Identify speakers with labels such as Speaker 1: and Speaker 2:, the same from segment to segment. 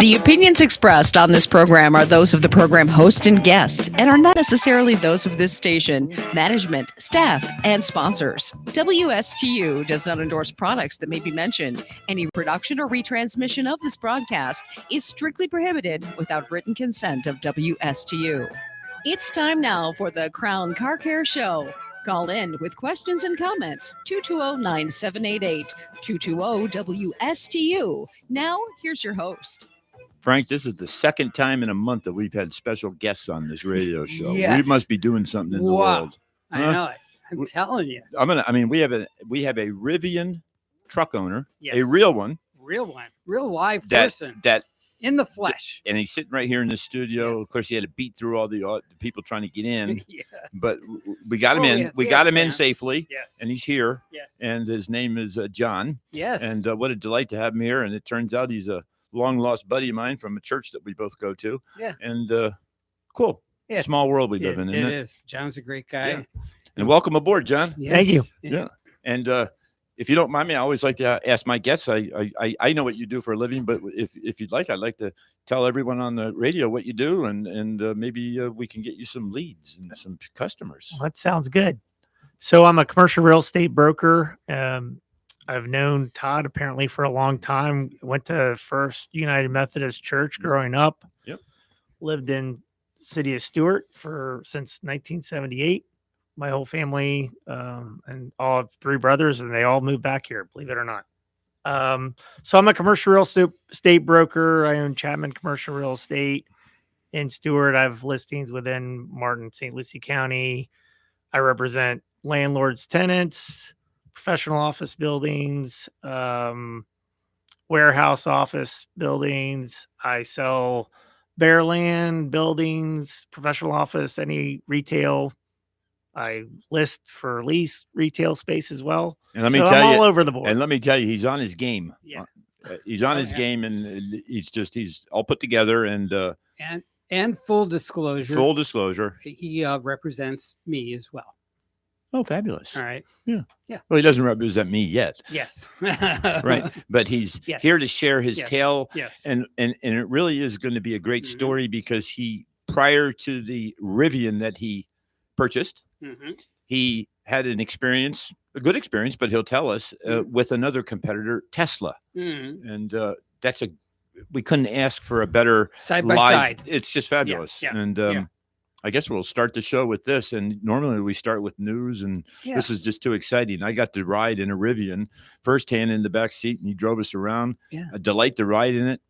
Speaker 1: The opinions expressed on this program are those of the program host and guest and are not necessarily those of this station, management, staff, and sponsors. WSTU does not endorse products that may be mentioned. Any production or retransmission of this broadcast is strictly prohibited without written consent of WSTU. It's time now for the Crown Car Care Show. Call in with questions and comments, 220-9788, 220-WSTU. Now, here's your host.
Speaker 2: Frank, this is the second time in a month that we've had special guests on this radio show.
Speaker 3: Yes.
Speaker 2: We must be doing something in the world.
Speaker 3: I know it. I'm telling you.
Speaker 2: We have a Rivian truck owner,
Speaker 3: Yes.
Speaker 2: a real one.
Speaker 3: Real one. Real live person.
Speaker 2: That
Speaker 3: in the flesh.
Speaker 2: and he's sitting right here in the studio.
Speaker 3: Yes.
Speaker 2: Of course, he had to beat through all the people trying to get in,
Speaker 3: Yeah.
Speaker 2: but we got him in. We got him in safely,
Speaker 3: Yes.
Speaker 2: and he's here.
Speaker 3: Yes.
Speaker 2: And his name is John.
Speaker 3: Yes.
Speaker 2: And what a delight to have him here. And it turns out he's a long lost buddy of mine from a church that we both go to.
Speaker 3: Yeah.
Speaker 2: And cool.
Speaker 3: Yeah.
Speaker 2: Small world we live in, isn't
Speaker 3: It
Speaker 2: it?
Speaker 3: is. John's a great guy.
Speaker 2: Yeah. And welcome aboard, John.
Speaker 3: Yes.
Speaker 4: Thank you.
Speaker 2: Yeah. And if you don't mind me, I always like to ask my guests. I know what you do for a living, but if you'd like, I'd like to tell everyone on the radio what you do, and maybe we can get you some leads and some customers.
Speaker 4: Well, that sounds good. So I'm a commercial real estate broker. I've known Todd apparently for a long time. Went to First United Methodist Church growing up.
Speaker 2: Yep.
Speaker 4: Lived in city of Stewart since 1978. My whole family and all of three brothers, and they all moved back here, believe it or not. So I'm a commercial real estate broker. I own Chapman Commercial Real Estate in Stewart. I have listings within Martin, St. Lucie County. I represent landlords, tenants, professional office buildings, warehouse office buildings. I sell bare land buildings, professional office, any retail. I list for lease retail space as well.
Speaker 2: And let me
Speaker 4: So
Speaker 2: tell
Speaker 4: I'm
Speaker 2: you,
Speaker 4: all over the board.
Speaker 2: and let me tell you, he's on his game.
Speaker 4: Yeah.
Speaker 2: He's on
Speaker 3: Oh,
Speaker 2: his
Speaker 3: yeah.
Speaker 2: game, and he's all put together. And
Speaker 3: And full disclosure.
Speaker 2: full disclosure.
Speaker 3: He represents me as well.
Speaker 2: Oh, fabulous!
Speaker 3: All right.
Speaker 2: Well, he doesn't represent me yet,
Speaker 3: Yes.
Speaker 2: right? But he's
Speaker 3: Yes.
Speaker 2: here to share his
Speaker 3: Yes.
Speaker 2: tale.
Speaker 3: Yes.
Speaker 2: And it really is going to be a great
Speaker 3: Mhm.
Speaker 2: story because prior to the Rivian that he purchased,
Speaker 3: Mhm.
Speaker 2: he had a good experience, but he'll tell us with another competitor, Tesla.
Speaker 3: Mhm.
Speaker 2: And we couldn't ask for a better
Speaker 3: Side by
Speaker 2: live.
Speaker 3: side.
Speaker 2: It's just fabulous.
Speaker 3: yeah,
Speaker 2: And
Speaker 3: yeah.
Speaker 2: I guess we'll start the show with this. And normally we start with news, and
Speaker 3: Yeah.
Speaker 2: this is just too exciting. I got to ride in a Rivian firsthand in the back seat, and he drove us around.
Speaker 3: Yeah.
Speaker 2: A delight to ride in it.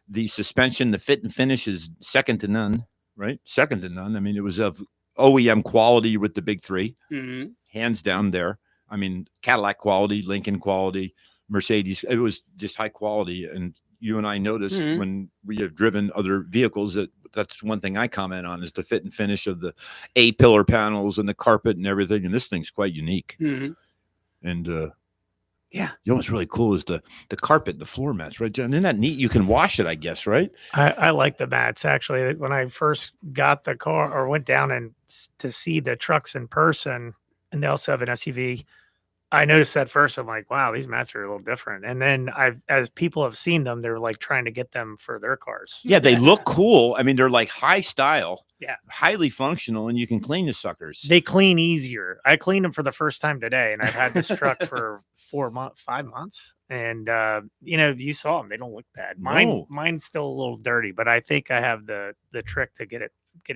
Speaker 2: The suspension, the fit and finish is second to none, right? Second to none. I mean, it was of OEM quality with the big three,
Speaker 3: Mhm.
Speaker 2: hands down there. I mean, Cadillac quality, Lincoln quality, Mercedes. It was just high quality. And you and I noticed
Speaker 3: Mhm.
Speaker 2: when we have driven other vehicles that's one thing I comment on is the fit and finish of the A-pillar panels and the carpet and everything. And this thing's quite unique.
Speaker 3: Mhm.
Speaker 2: And
Speaker 3: Yeah.
Speaker 2: you know what's really cool is the carpet, the floor mats, right, John? Isn't that neat? You can wash it, I guess, right?
Speaker 4: I like the mats actually. When I first got the car or went down and to see the trucks in person, and they also have an SUV, I noticed at first, I'm like, wow, these mats are a little different. And then as people have seen them, they're like trying to get them for their cars.
Speaker 2: Yeah, they look cool. I mean, they're like high style,
Speaker 4: Yeah.
Speaker 2: highly functional, and you can clean the suckers.
Speaker 4: They clean easier. I cleaned them for the first time today, and I've had this truck for 5 months. And you saw them; they don't look bad. Mine's still a little dirty, but I think I have the trick to get it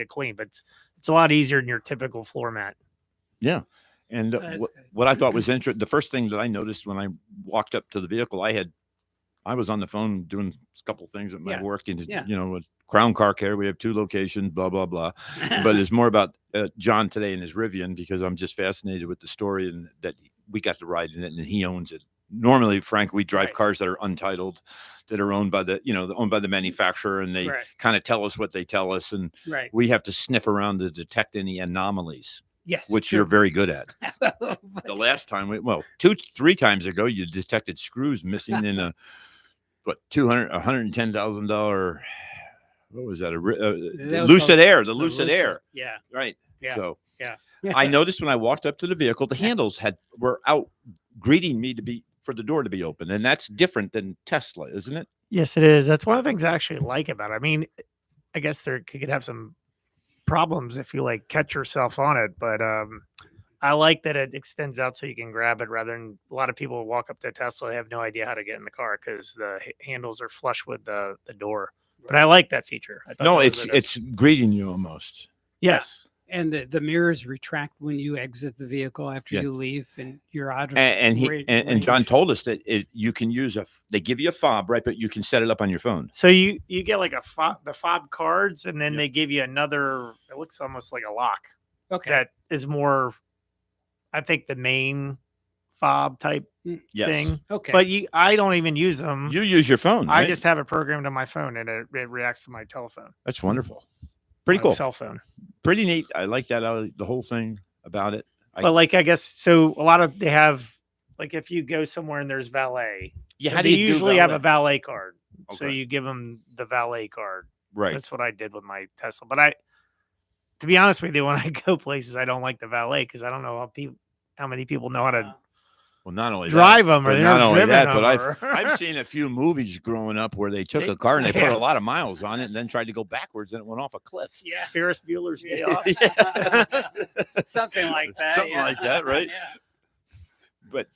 Speaker 4: clean. But it's a lot easier than your typical floor mat.
Speaker 2: Yeah. And what I thought was interesting, the first thing that I noticed when I walked up to the vehicle, I was on the phone doing a couple things at my work, and with Crown Car Care, we have 2 locations, blah blah blah. But it's more about John today and his Rivian, because I'm just fascinated with the story and that we got to ride in it, and he owns it. Normally, Frank, we drive cars that are untitled, that are owned by the manufacturer, and they kind of tell us what they tell us, and we have to sniff around to detect any anomalies.
Speaker 3: Yes.
Speaker 2: Which you're very good at. The last time, 2-3 times ago, you detected screws missing in a $110,000. What was that? Lucid Air. The Lucid Air.
Speaker 3: Yeah.
Speaker 2: Right.
Speaker 3: Yeah.
Speaker 2: So
Speaker 3: Yeah.
Speaker 2: I noticed when I walked up to the vehicle, the handles were out greeting me for the door to be open, and that's different than Tesla, isn't it?
Speaker 4: Yes, it is. That's one of the things I actually like about it. I mean, I guess there could have some problems if you like catch yourself on it, but I like that it extends out so you can grab it rather than a lot of people walk up to a Tesla, they have no idea how to get in the car because the handles are flush with the door. But I like that feature. I thought
Speaker 2: No,
Speaker 4: that was
Speaker 2: it's greeting you almost.
Speaker 4: yes.
Speaker 3: And the mirrors retract when you exit the vehicle after you leave, and you're out of
Speaker 2: and John told us that you can use they give you a fob, right? But you can set it up on your phone.
Speaker 4: So you get like the fob cards, and then they give you another. It looks almost like a lock.
Speaker 3: Okay.
Speaker 4: That is more, I think, the main fob type thing.
Speaker 3: Okay.
Speaker 4: But I don't even use them.
Speaker 2: You use your phone. Right?
Speaker 4: I just have it programmed on my phone, and it reacts to my telephone.
Speaker 2: That's wonderful. Pretty cool.
Speaker 4: Cell phone.
Speaker 2: Pretty neat. I like that. The whole thing about it.
Speaker 4: But like, I guess, so a lot of, they have, like, if you go somewhere and there's valet.
Speaker 2: Yeah.
Speaker 4: So
Speaker 2: How do
Speaker 4: they
Speaker 2: you
Speaker 4: usually have a valet card.
Speaker 2: Okay.
Speaker 4: So you give them the valet card.
Speaker 2: Right.
Speaker 4: That's what I did with my Tesla. But to be honest with you, when I go places, I don't like the valet because I don't know how many people know how to
Speaker 2: Well, not only
Speaker 4: drive
Speaker 2: that,
Speaker 4: them, or
Speaker 2: but
Speaker 4: they're
Speaker 2: not
Speaker 4: not
Speaker 2: only that,
Speaker 4: them,
Speaker 2: but I've seen a few movies growing up where they took a car and they put a lot of miles on it and then tried to go backwards and it went off a cliff.
Speaker 4: Yeah, Ferris Bueller's Day Off.
Speaker 3: Something like that.
Speaker 2: Something like that, right?
Speaker 3: Yeah.
Speaker 2: But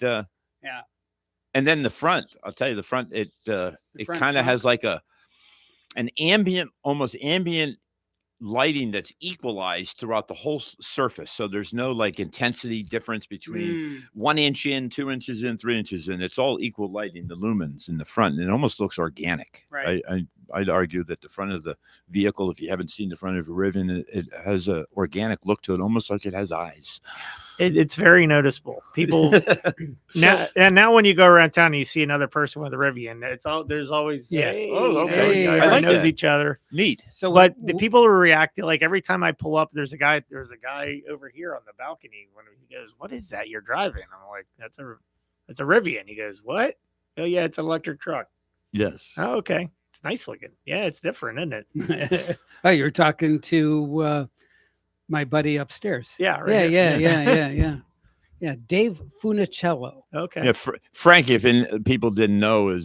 Speaker 3: Yeah.
Speaker 2: And then the front, I'll tell you, the front it
Speaker 3: front
Speaker 2: kind of
Speaker 3: trunk?
Speaker 2: has like an almost ambient lighting that's equalized throughout the whole surface. So there's no like intensity difference between 1 inch in, 2 inches in, 3 inches in. It's all equal lighting, the lumens in the front. And it almost looks organic.
Speaker 3: Right.
Speaker 2: I'd argue that the front of the vehicle, if you haven't seen the front of a Rivian, it has an organic look to it, almost like it has eyes.
Speaker 4: It's very noticeable. People now when you go around town and you see another person with a Rivian, there's always
Speaker 2: okay.
Speaker 3: Hey,
Speaker 2: I
Speaker 4: everyone
Speaker 2: like
Speaker 4: knows
Speaker 2: that.
Speaker 4: each other.
Speaker 2: Neat.
Speaker 3: So,
Speaker 4: But the people who react, like every time I pull up, there's a guy over here on the balcony. When he goes, "What is that you're driving?" I'm like, "That's a Rivian." He goes, "What?" "Oh yeah, it's an electric truck."
Speaker 2: Yes.
Speaker 4: "Oh, okay, it's nice looking." "Yeah, it's different, isn't it?"
Speaker 3: oh, you're talking to my buddy upstairs.
Speaker 4: Yeah, right
Speaker 3: Yeah,
Speaker 4: here.
Speaker 3: yeah. Dave Funicello.
Speaker 4: Okay.
Speaker 2: Yeah, Frank, if people didn't know,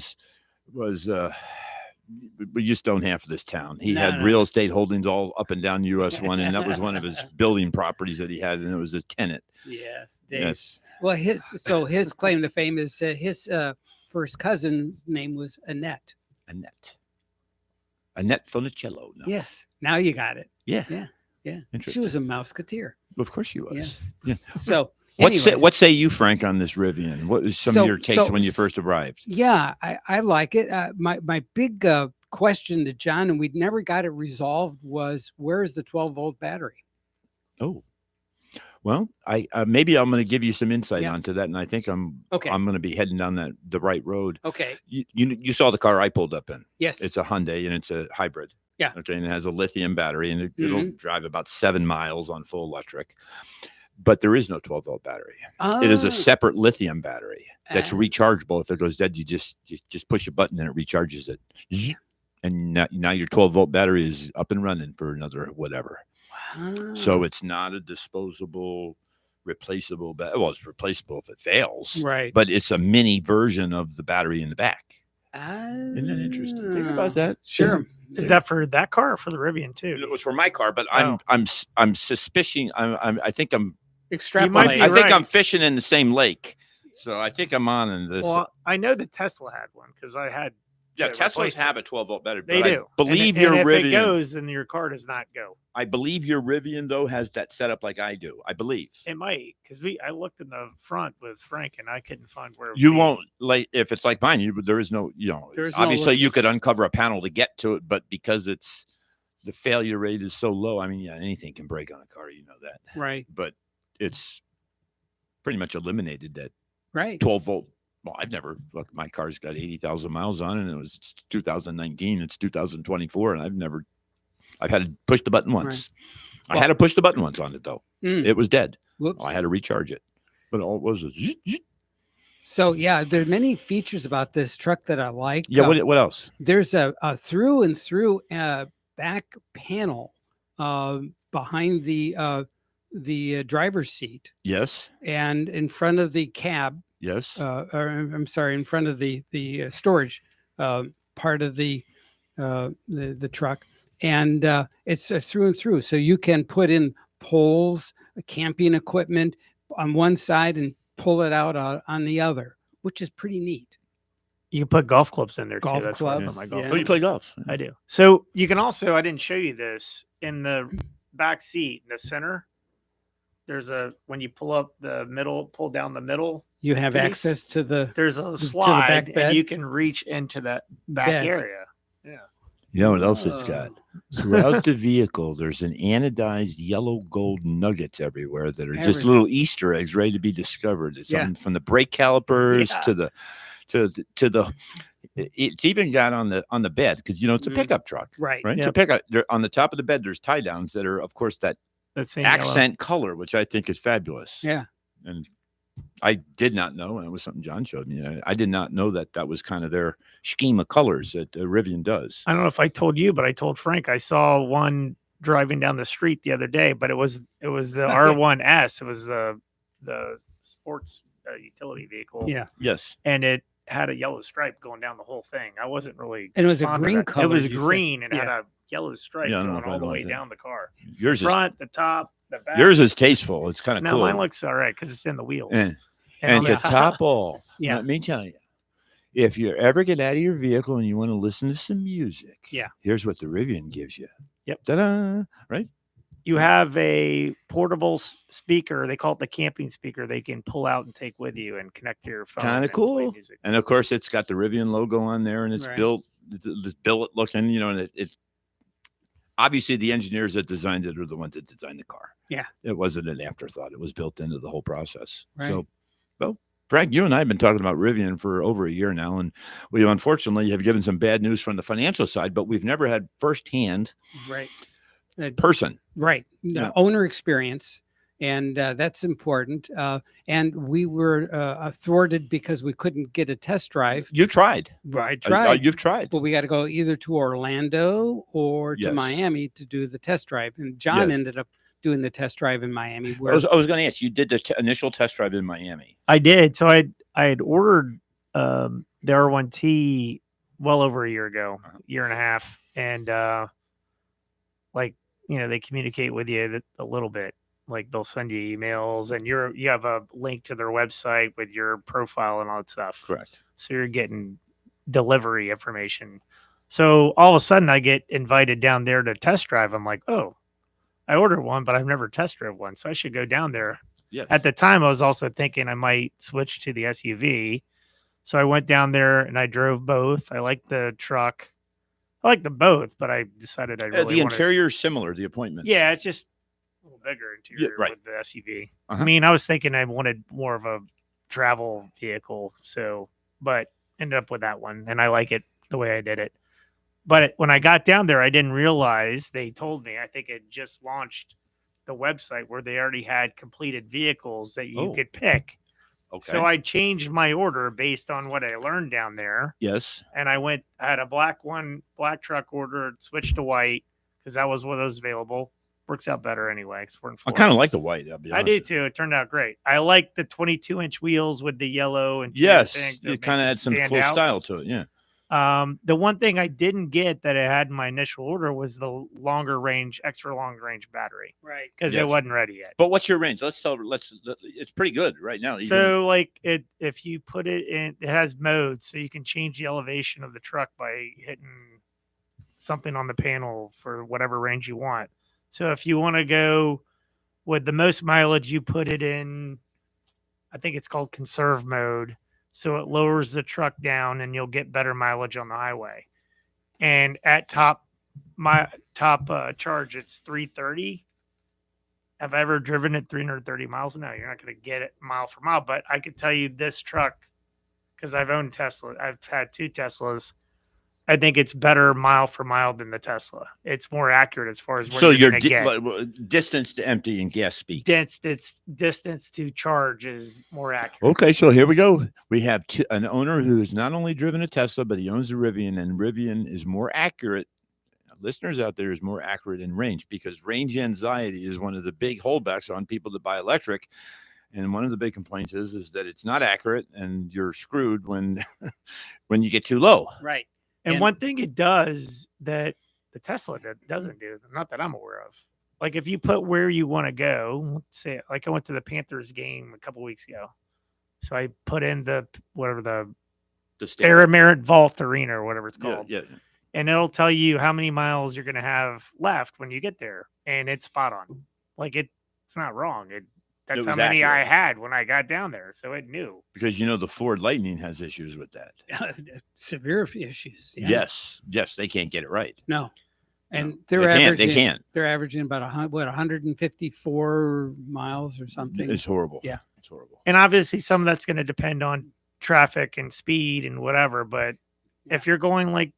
Speaker 2: we just don't have this town. He had real estate holdings all up and down US 1, and that was one of his building properties that he had, and it was his tenant.
Speaker 3: Yes, Dave.
Speaker 2: Yes.
Speaker 3: Well, his claim to fame is his first cousin's name was Annette.
Speaker 2: Annette Funicello. No.
Speaker 3: Yes. Now you got it.
Speaker 2: Yeah.
Speaker 3: She
Speaker 2: Interesting.
Speaker 3: was a Mouseketeer.
Speaker 2: Of course she was.
Speaker 3: Yeah.
Speaker 2: Yeah.
Speaker 3: So
Speaker 2: What say you, Frank, on this Rivian? What was some of your takes when you first arrived?
Speaker 3: Yeah, I like it. My big question to John, and we'd never got it resolved, was where is the 12-volt battery?
Speaker 2: Oh, well, maybe I'm going to give you some insight onto that, and I think I'm going to be heading down the right road.
Speaker 3: Okay.
Speaker 2: You saw the car I pulled up in.
Speaker 3: Yes.
Speaker 2: It's a Hyundai and it's a hybrid.
Speaker 3: Yeah.
Speaker 2: Okay, and it has a lithium battery, and it'll drive about 7 miles on full electric. But there is no 12-volt battery. It is a separate lithium battery that's rechargeable. If it goes dead, you just push a button and it recharges it. And now your 12-volt battery is up and running for another whatever.
Speaker 3: Wow.
Speaker 2: So it's not a disposable, replaceable battery. Well, it's replaceable if it fails.
Speaker 3: Right.
Speaker 2: But it's a mini version of the battery in the back. Isn't that interesting? Think about that.
Speaker 3: Sure.
Speaker 4: Is that for that car or for the Rivian too?
Speaker 2: It was for my car, but I'm suspicion. I think I'm
Speaker 3: extrapolating.
Speaker 4: I think
Speaker 2: I'm fishing in the same lake. So I think I'm on in this.
Speaker 4: Well, I know that Tesla had one because I had.
Speaker 2: Teslas have a 12-volt battery.
Speaker 4: They do.
Speaker 2: I believe
Speaker 4: and
Speaker 2: your
Speaker 4: if
Speaker 2: Rivian
Speaker 4: it goes, then your car does not go.
Speaker 2: I believe your Rivian though has that setup like I do. I believe
Speaker 4: it might because I looked in the front with Frank and I couldn't find where.
Speaker 2: You won't like if it's like mine. There is no. Obviously you could uncover a panel to get to it, but because the failure rate is so low. I mean, anything can break on a car. You know that,
Speaker 3: right?
Speaker 2: But it's pretty much eliminated that 12-volt. Well, I've never look. My car's got 80,000 miles on it, and it was 2019. It's 2024, and I've had to push the button once. Right. I had to push the button once on it though. It was dead. Whoops. I had to recharge it, but all it was
Speaker 3: So yeah, there are many features about this truck that I like.
Speaker 2: Yeah. What else?
Speaker 3: There's a through and through back panel behind the driver's seat.
Speaker 2: Yes.
Speaker 3: And in front of the cab.
Speaker 2: Yes.
Speaker 3: Or I'm sorry, in front of the storage part part of the truck, and it's through and through. So you can put in poles, camping equipment on one side and pull it out on the other, which is pretty neat.
Speaker 4: You can put golf clubs in there
Speaker 3: Golf
Speaker 4: too. That's where I
Speaker 3: clubs,
Speaker 4: put my golf
Speaker 3: yeah.
Speaker 2: Oh, you play golf?
Speaker 4: I do. So you can also, I didn't show you this, in the back seat, in the center, there's when you pull up the middle, pull down the middle,
Speaker 3: You have
Speaker 4: piece,
Speaker 3: access to
Speaker 4: there's a slide
Speaker 3: back bed.
Speaker 4: and you can reach into that back
Speaker 3: Bed.
Speaker 4: area. Yeah.
Speaker 2: You know what else it's got? Throughout the vehicle, there's an anodized yellow gold nuggets everywhere that are just little Easter eggs ready to be discovered. It's from the brake calipers to the it's even got on the bed, because it's a pickup truck, right?
Speaker 4: Yep.
Speaker 2: It's a pickup. On the top of the bed, there's tie downs that are, of course, that
Speaker 4: same
Speaker 2: accent color, which I think is fabulous.
Speaker 3: Yeah.
Speaker 2: And I did not know, and it was something John showed me. I did not know that was kind of their scheme of colors that Rivian does.
Speaker 4: I don't know if I told you, but I told Frank I saw one driving down the street the other day, but it was the R1S. It was the sports utility vehicle.
Speaker 3: Yeah.
Speaker 2: Yes.
Speaker 4: And it had a yellow stripe going down the whole thing. I wasn't really.
Speaker 3: And it was a green color.
Speaker 4: It was green and had a yellow stripe going all the way down the car.
Speaker 2: Yours
Speaker 4: the front, the top, the back.
Speaker 2: Yours is tasteful. It's kind of cool.
Speaker 4: No, mine looks all right because it's in the wheels.
Speaker 2: And to top all,
Speaker 3: Yeah.
Speaker 2: let me tell you, if you ever get out of your vehicle and you want to listen to some music, here's what the Rivian gives you.
Speaker 4: Yep.
Speaker 2: Ta-da! Right?
Speaker 4: You have a portable speaker. They call it the camping speaker. They can pull out and take with you and connect to your phone.
Speaker 2: Kind of cool. And of course, it's got the Rivian logo on there, and it's built, this billet looking, and it's obviously the engineers that designed it are the ones that designed the car.
Speaker 3: Yeah.
Speaker 2: It wasn't an afterthought. It was built into the whole process.
Speaker 3: Right.
Speaker 2: So, well, Frank, you and I have been talking about Rivian for over a year now, and we unfortunately have given some bad news from the financial side, but we've never had firsthand person.
Speaker 3: Right. Owner experience. And that's important. And we were thwarted because we couldn't get a test drive.
Speaker 2: You tried.
Speaker 3: I tried.
Speaker 2: You've tried.
Speaker 3: But we got to go either to Orlando or to Miami to do the test drive. And John ended up doing the test drive in Miami.
Speaker 2: I was going to ask, you did the initial test drive in Miami.
Speaker 4: I did. So I had ordered the R1T well over a year ago, year and a half. And they communicate with you a little bit. Like they'll send you emails and you have a link to their website with your profile and all that stuff.
Speaker 2: Correct.
Speaker 4: So you're getting delivery information. So all of a sudden I get invited down there to test drive. I'm like, oh, I ordered one, but I've never test drove one. So I should go down there.
Speaker 2: Yes.
Speaker 4: At the time I was also thinking I might switch to the SUV. So I went down there and I drove both. I like the truck. I like them both, but I decided I really
Speaker 2: the interior is similar, the appointment.
Speaker 4: Yeah, it's just a little bigger interior with the SUV. I mean, I was thinking I wanted more of a travel vehicle, but ended up with that one, and I like it the way I did it. But when I got down there, I didn't realize, they told me, I think it just launched the website where they already had completed vehicles that you could pick.
Speaker 2: Okay.
Speaker 4: So I changed my order based on what I learned down there.
Speaker 2: Yes.
Speaker 4: And I had a black truck ordered, switched to white because that was what was available. Works out better anyway. We're in Florida.
Speaker 2: I kind of like the white. I'll be honest.
Speaker 4: I do too. It turned out great. I like the 22-inch wheels with the yellow and
Speaker 2: yes, it kind of had some cool style to it. Yeah.
Speaker 4: The one thing I didn't get that I had in my initial order was the extra long range battery.
Speaker 3: Right.
Speaker 4: Because it wasn't ready yet.
Speaker 2: But what's your range? It's pretty good right now.
Speaker 4: So if you put it in, it has modes, so you can change the elevation of the truck by hitting something on the panel for whatever range you want. So if you want to go with the most mileage, you put it in, I think it's called conserve mode. So it lowers the truck down and you'll get better mileage on the highway. And at top charge, it's 330. Have I ever driven it 330 miles? No, you're not going to get it mile for mile. But I could tell you this truck, because I've owned Tesla. I've had 2 Teslas. I think it's better mile for mile than the Tesla. It's more accurate as far as where you're going to get.
Speaker 2: Distance to empty and gas speed.
Speaker 4: Distance to charge is more accurate.
Speaker 2: Okay, so here we go. We have an owner who's not only driven a Tesla, but he owns a Rivian, and Rivian is more accurate. Listeners out there, is more accurate in range, because range anxiety is one of the big holdbacks on people that buy electric. And one of the big complaints is that it's not accurate, and you're screwed when you get too low.
Speaker 3: Right.
Speaker 4: And one thing it does that the Tesla doesn't do, not that I'm aware of, like if you put where you want to go, let's say like I went to the Panthers game a couple weeks ago. So I put in the Arameric Vault Arena or whatever it's called.
Speaker 2: Yeah.
Speaker 4: And it'll tell you how many miles you're going to have left when you get there. And it's spot on. Like it's not wrong. That's how many I had when I got down there. So it knew.
Speaker 2: Because the Ford Lightning has issues with that.
Speaker 3: Severe issues.
Speaker 2: Yeah. Yes, they can't get it right.
Speaker 3: No. And
Speaker 2: they can't.
Speaker 3: They're averaging about 154 miles or something.
Speaker 2: It's horrible.
Speaker 3: Yeah.
Speaker 2: It's horrible.
Speaker 4: And obviously some of that's going to depend on traffic and speed and whatever. But if you're going like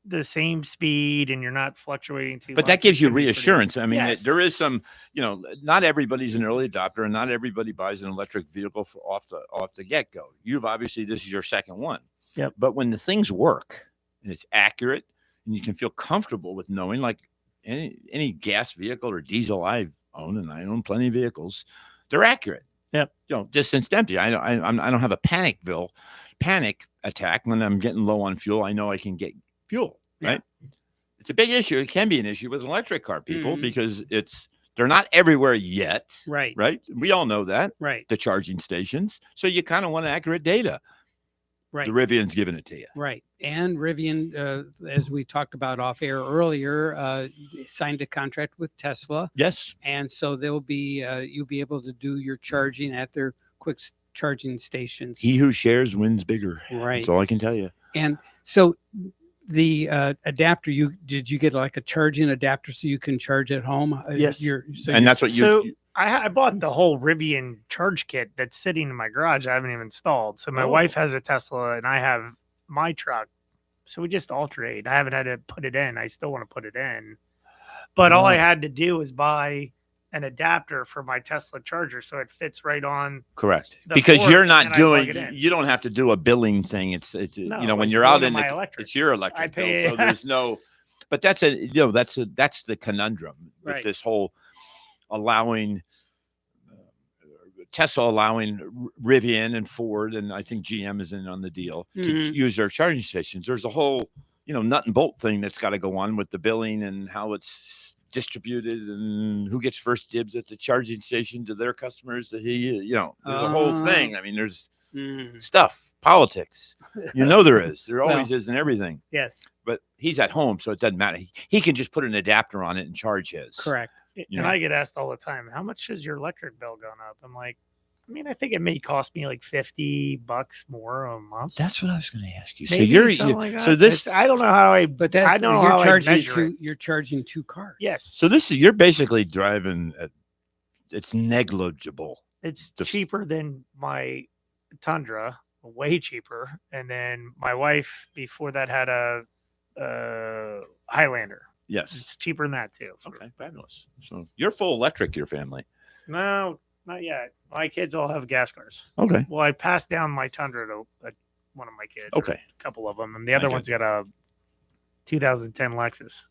Speaker 4: the same speed and you're not fluctuating too much.
Speaker 2: But that gives you reassurance. I mean,
Speaker 4: yes.
Speaker 2: there is some, not everybody's an early adopter and not everybody buys an electric vehicle off the get-go. This is your second one.
Speaker 4: Yep.
Speaker 2: But when the things work and it's accurate and you can feel comfortable with knowing, like any gas vehicle or diesel I own, and I own plenty of vehicles, they're accurate.
Speaker 4: Yep.
Speaker 2: Distanced empty. I don't have a panic attack when I'm getting low on fuel. I know I can get fuel, right? Yeah. It's a big issue. It can be an issue with an electric car, people, because they're not everywhere yet.
Speaker 3: Right.
Speaker 2: Right. We all know that.
Speaker 3: Right.
Speaker 2: The charging stations. So you kind of want accurate data.
Speaker 3: Right.
Speaker 2: The Rivian's giving it to you.
Speaker 3: Right. And Rivian, as we talked about off air earlier, signed a contract with Tesla.
Speaker 2: Yes.
Speaker 3: And so you'll be able to do your charging at their quick charging stations.
Speaker 2: He who shares wins bigger.
Speaker 3: Right.
Speaker 2: That's all I can tell you.
Speaker 3: And so the adapter, did you get like a charging adapter so you can charge at home?
Speaker 4: Yes.
Speaker 2: That's what
Speaker 4: I bought the whole Rivian charge kit that's sitting in my garage. I haven't even installed. So my wife has a Tesla and I have my truck. So we just alternate. I haven't had to put it in. I still want to put it in. But all I had to do was buy an adapter for my Tesla charger so it fits right on.
Speaker 2: Correct. Because you're not you don't have to do a billing thing. It's when you're out in it's your electric bill. So there's no, but that's the conundrum with this whole allowing Tesla allowing Rivian and Ford, and I think GM is in on the deal to use their charging stations. There's a whole, nut and bolt thing that's got to go on with the billing and how it's distributed and who gets first dibs at the charging station to their customers. There's a whole thing. I mean, there's stuff, politics. There is. There always is in everything.
Speaker 3: Yes.
Speaker 2: But he's at home, so it doesn't matter. He can just put an adapter on it and charge his.
Speaker 3: Correct.
Speaker 4: And I get asked all the time, how much has your electric bill gone up? I'm like, I think it may cost me like $50 more a month.
Speaker 2: That's what I was going to ask you.
Speaker 4: Maybe
Speaker 2: so
Speaker 4: I don't know how I don't know how I measure it.
Speaker 3: You're charging two cars.
Speaker 4: Yes.
Speaker 2: So you're basically driving. It's negligible.
Speaker 4: It's cheaper than my Tundra, way cheaper. And then my wife before that had a Highlander.
Speaker 2: Yes.
Speaker 4: It's cheaper than that too.
Speaker 2: Okay, fabulous. So you're full electric, your family?
Speaker 4: No, not yet. My kids all have gas cars.
Speaker 2: Okay.
Speaker 4: Well, I passed down my Tundra to one of my kids.
Speaker 2: Okay.
Speaker 4: A couple of them. And the other one's got a 2010 Lexus.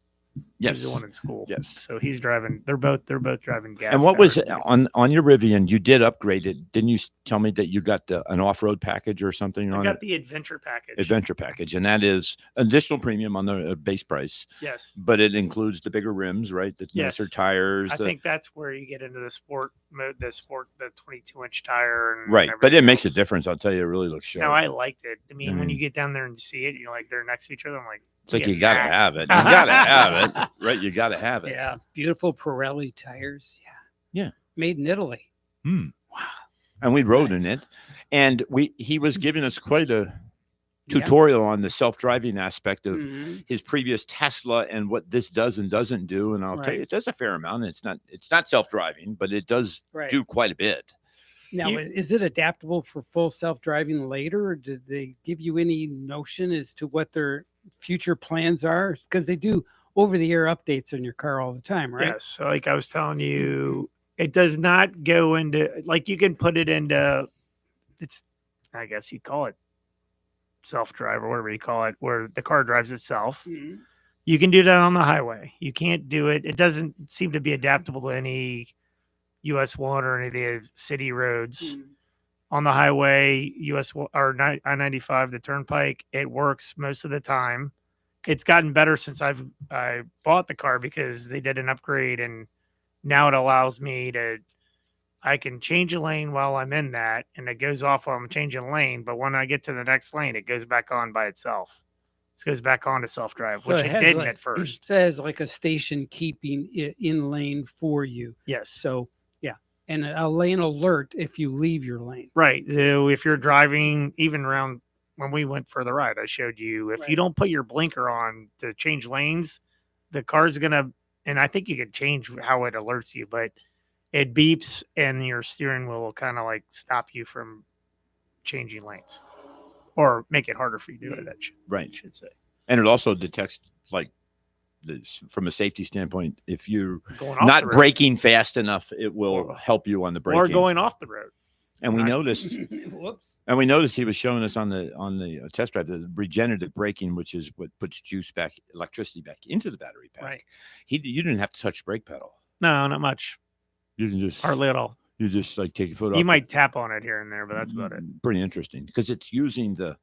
Speaker 2: Yes.
Speaker 4: He's the one in school.
Speaker 2: Yes.
Speaker 4: So he's driving. They're both driving gas.
Speaker 2: And what was it on your Rivian? You did upgrade it. Didn't you tell me that you got an off-road package or something on it?
Speaker 4: I got the adventure package.
Speaker 2: And that is additional premium on the base price.
Speaker 4: Yes.
Speaker 2: But it includes the bigger rims, right? The nicer tires.
Speaker 4: I think that's where you get into the sport mode, the 22-inch tire. And
Speaker 2: right. But it makes a difference. I'll tell you, it really looks sharp.
Speaker 4: No, I liked it. I mean, when you get down there and see it, you're like, they're next to each other. I'm like,
Speaker 2: it's like you got to have it. You got to have it. Right. You got to have it.
Speaker 3: Yeah. Beautiful Pirelli tires. Yeah.
Speaker 2: Yeah.
Speaker 3: Made in Italy.
Speaker 2: Wow. And we rode in it. And he was giving us quite a tutorial on the self-driving aspect of his previous Tesla and what this does and doesn't do. And I'll tell you, it does a fair amount. It's not self-driving, but it does do quite a bit.
Speaker 3: Now, is it adaptable for full self-driving later? Or did they give you any notion as to what their future plans are? Because they do over-the-air updates on your car all the time, right?
Speaker 4: Yes. So like I was telling you, it does not go into, like you can put it into, I guess you'd call it self-drive or whatever you call it, where the car drives itself. You can do that on the highway. You can't do it. It doesn't seem to be adaptable to any US 1 or any of the city roads. On the highway, US or I-95, the turnpike, it works most of the time. it's gotten better since I bought the car because they did an upgrade, and now it allows me I can change a lane while I'm in that, and it goes off while I'm changing lane. But when I get to the next lane, it goes back on by itself. It goes back on to self-drive, which it didn't at first.
Speaker 3: It says like a station keeping it in lane for you.
Speaker 4: Yes.
Speaker 3: So, yeah. And a lane alert if you leave your lane.
Speaker 4: Right. So if you're driving, even around when we went for the ride, I showed you, if you don't put your blinker on to change lanes, the car's going to, and I think you can change how it alerts you, but it beeps and your steering wheel will kind of like stop you from changing lanes or make it harder for you to do it. I should say. And
Speaker 2: it also detects like this from a safety standpoint. If you're
Speaker 4: not
Speaker 2: braking fast enough, it will help you on the braking
Speaker 4: or going off the road.
Speaker 2: And we noticed, he was showing us on the test drive the regenerative braking, which is what puts electricity back into the battery pack.
Speaker 4: Right.
Speaker 2: You didn't have to touch the brake pedal.
Speaker 4: No, not much.
Speaker 2: You can just
Speaker 4: hardly at all.
Speaker 2: You just like take your foot off.
Speaker 4: You might tap on it here and there, but that's about it.
Speaker 2: Pretty interesting because it's using the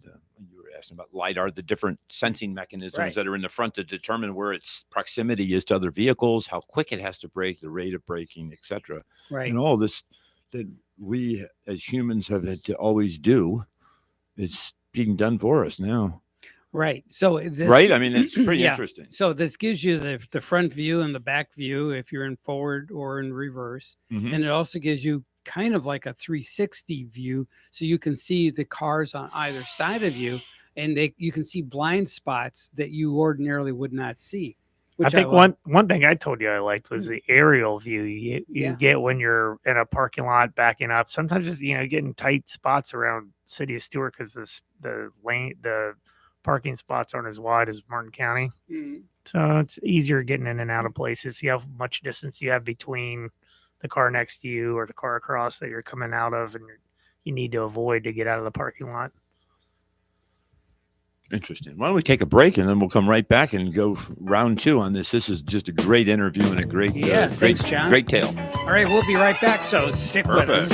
Speaker 2: you were asking about LiDAR, the different sensing mechanisms that are in the front to determine where its proximity is to other vehicles, how quick it has to brake, the rate of braking, etc.
Speaker 3: Right.
Speaker 2: And all this that we as humans have had to always do, it's being done for us now.
Speaker 3: Right. So
Speaker 2: I mean, it's pretty interesting.
Speaker 3: So this gives you the front view and the back view if you're in forward or in reverse.
Speaker 2: Mm-hmm.
Speaker 3: And it also gives you kind of like a 360 view. So you can see the cars on either side of you, and you can see blind spots that you ordinarily would not see.
Speaker 4: I think one thing I told you I liked was the aerial view you get when you're in a parking lot backing up. Sometimes it's, getting tight spots around City of Stewart because the parking spots aren't as wide as Martin County.
Speaker 3: Mm-hmm.
Speaker 4: So it's easier getting in and out of places. See how much distance you have between the car next to you or the car across that you're coming out of and you need to avoid to get out of the parking lot.
Speaker 2: Interesting. Why don't we take a break and then we'll come right back and go round 2 on this. This is just a great interview and a great,
Speaker 3: thanks, John.
Speaker 2: Great tale.
Speaker 3: All right, we'll be right back. So stick with us.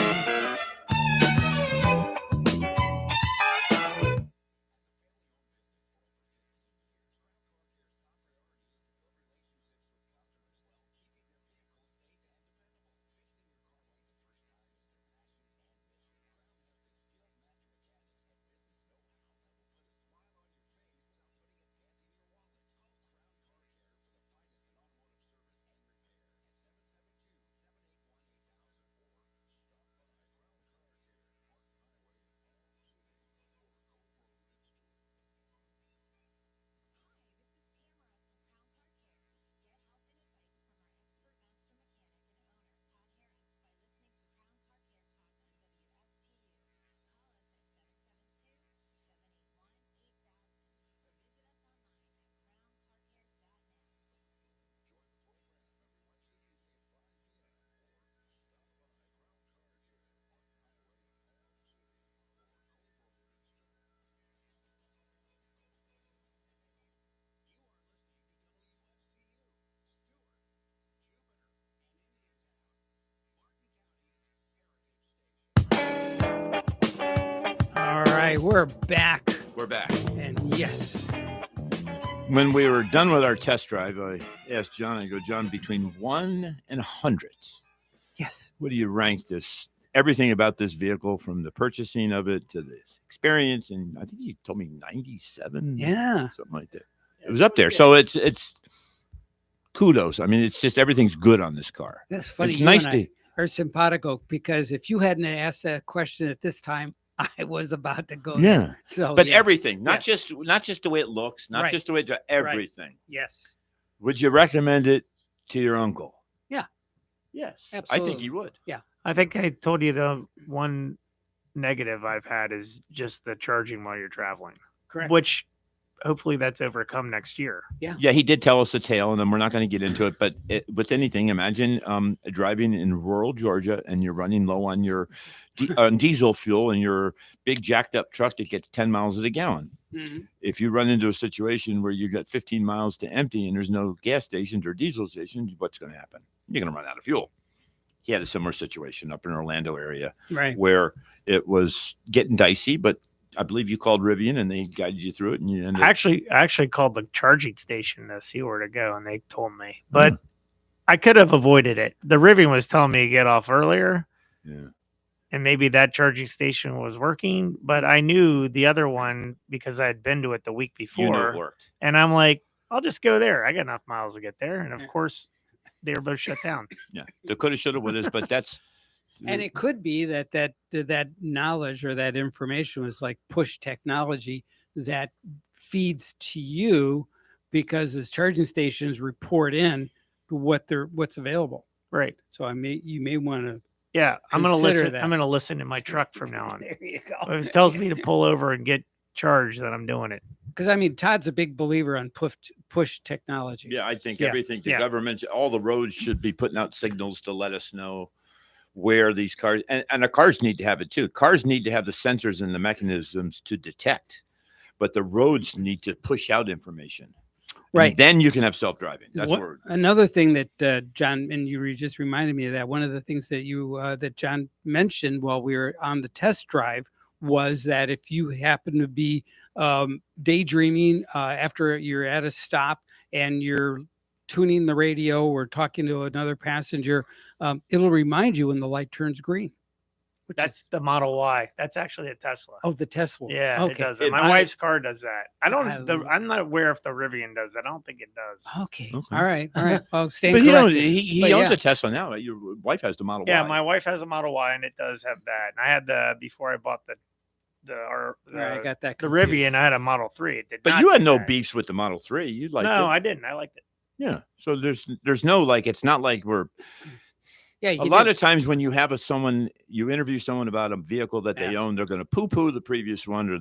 Speaker 3: We're back. And yes.
Speaker 2: When we were done with our test drive, I asked John, I go, John, between 1 and 100.
Speaker 3: Yes.
Speaker 2: What do you rank this? Everything about this vehicle from the purchasing of it to this experience. And I think he told me 97.
Speaker 3: Yeah.
Speaker 2: Something like that. It was up there. So it's kudos. I mean, it's just everything's good on this car.
Speaker 3: That's funny.
Speaker 2: It's nice to
Speaker 3: are simpatico because if you hadn't asked that question at this time, I was about to go.
Speaker 2: Yeah.
Speaker 3: There. So,
Speaker 2: but everything, not just the way it looks, not
Speaker 3: right.
Speaker 2: just the way it's everything.
Speaker 3: Right. Yes.
Speaker 2: Would you recommend it to your uncle?
Speaker 3: Yeah.
Speaker 2: Yes.
Speaker 3: Absolutely.
Speaker 2: I think you would.
Speaker 3: Yeah.
Speaker 4: I think I told you the one negative I've had is just the charging while you're traveling.
Speaker 3: Correct.
Speaker 4: Which hopefully that's overcome next year.
Speaker 3: Yeah.
Speaker 2: Yeah. He did tell us a tale, and then we're not going to get into it. But with anything, imagine driving in rural Georgia and you're running low on your diesel fuel and your big jacked up truck that gets 10 miles to the gallon.
Speaker 3: Mm-hmm.
Speaker 2: If you run into a situation where you got 15 miles to empty and there's no gas stations or diesel stations, what's going to happen? You're going to run out of fuel. He had a similar situation up in Orlando area,
Speaker 3: right,
Speaker 2: where it was getting dicey, but I believe you called Rivian and they guided you through it. And you ended
Speaker 4: I actually called the charging station to see where to go, and they told me. But I could have avoided it. The Rivian was telling me to get off earlier.
Speaker 2: Yeah.
Speaker 4: And maybe that charging station was working, but I knew the other one because I had been to it the week before.
Speaker 2: You know it worked.
Speaker 4: And I'm like, I'll just go there. I got enough miles to get there. And of course, they were both shut down.
Speaker 2: Yeah. The coulda, shoulda, woulda, but that's.
Speaker 3: And it could be that knowledge or that information was like push technology that feeds to you because as charging stations report in what's available.
Speaker 4: Right.
Speaker 3: So you may want to.
Speaker 4: Yeah, I'm gonna listen.
Speaker 3: That.
Speaker 4: I'm gonna listen in my truck from now on.
Speaker 3: There you go.
Speaker 4: If it tells me to pull over and get charged, then I'm doing it.
Speaker 3: Because I mean, Todd's a big believer on push technology.
Speaker 2: Yeah, I think everything the government, all the roads should be putting out signals to let us know where these cars and the cars need to have it too. Cars need to have the sensors and the mechanisms to detect, but the roads need to push out information. Right. And then you can have self-driving. That's
Speaker 3: another thing that John, and you just reminded me of that. One of the things that that John mentioned while we were on the test drive was that if you happen to be daydreaming after you're at a stop and you're tuning the radio or talking to another passenger, it'll remind you when the light turns green.
Speaker 4: That's the Model Y. That's actually a Tesla.
Speaker 3: Oh, the Tesla.
Speaker 4: Yeah, okay. It does it. My wife's car does that. I'm not aware if the Rivian does that. I don't think it does.
Speaker 3: Okay. All right. Well,
Speaker 2: but you know, he owns a Tesla now. Your wife has the Model Y.
Speaker 4: Yeah, my wife has a Model Y, and it does have that. And I had before I bought
Speaker 3: I got that.
Speaker 4: The Rivian, I had a Model 3. It did
Speaker 2: but you had no beefs with the Model 3. You liked it.
Speaker 4: No, I didn't. I liked it.
Speaker 2: Yeah. So there's no it's not like we're. Yeah, a lot of times when you have you interview someone about a vehicle that they own, they're going to poo-poo the previous one or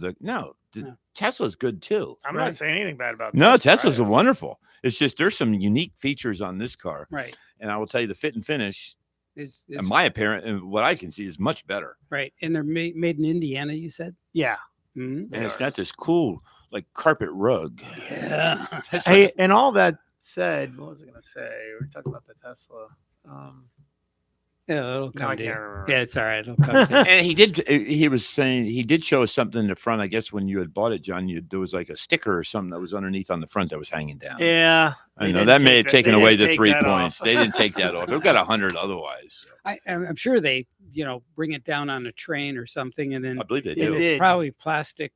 Speaker 2: Tesla's good too.
Speaker 4: I'm not saying anything bad about
Speaker 2: Tesla. No, Tesla's wonderful. It's just there's some unique features on this car.
Speaker 3: Right.
Speaker 2: And I will tell you the fit and finish is my apparent and what I can see is much better.
Speaker 3: Right. And they're made in Indiana, you said?
Speaker 4: Yeah.
Speaker 3: Mm-hmm.
Speaker 2: And it's got this cool carpet rug.
Speaker 3: Yeah.
Speaker 4: Hey, and all that said, what was I going to say? We were talking about the Tesla.
Speaker 3: Yeah, it'll come to you. Yeah, it's all right. It'll come to you.
Speaker 2: And he was saying he did show us something in the front. I guess when you had bought it, John, there was like a sticker or something that was underneath on the front that was hanging down.
Speaker 4: Yeah.
Speaker 2: I know that may have taken away the 3 points. They didn't take that off. It got 100 otherwise. So.
Speaker 3: I'm sure they, bring it down on a train or something. And then
Speaker 2: I believe they do.
Speaker 3: It's probably plastic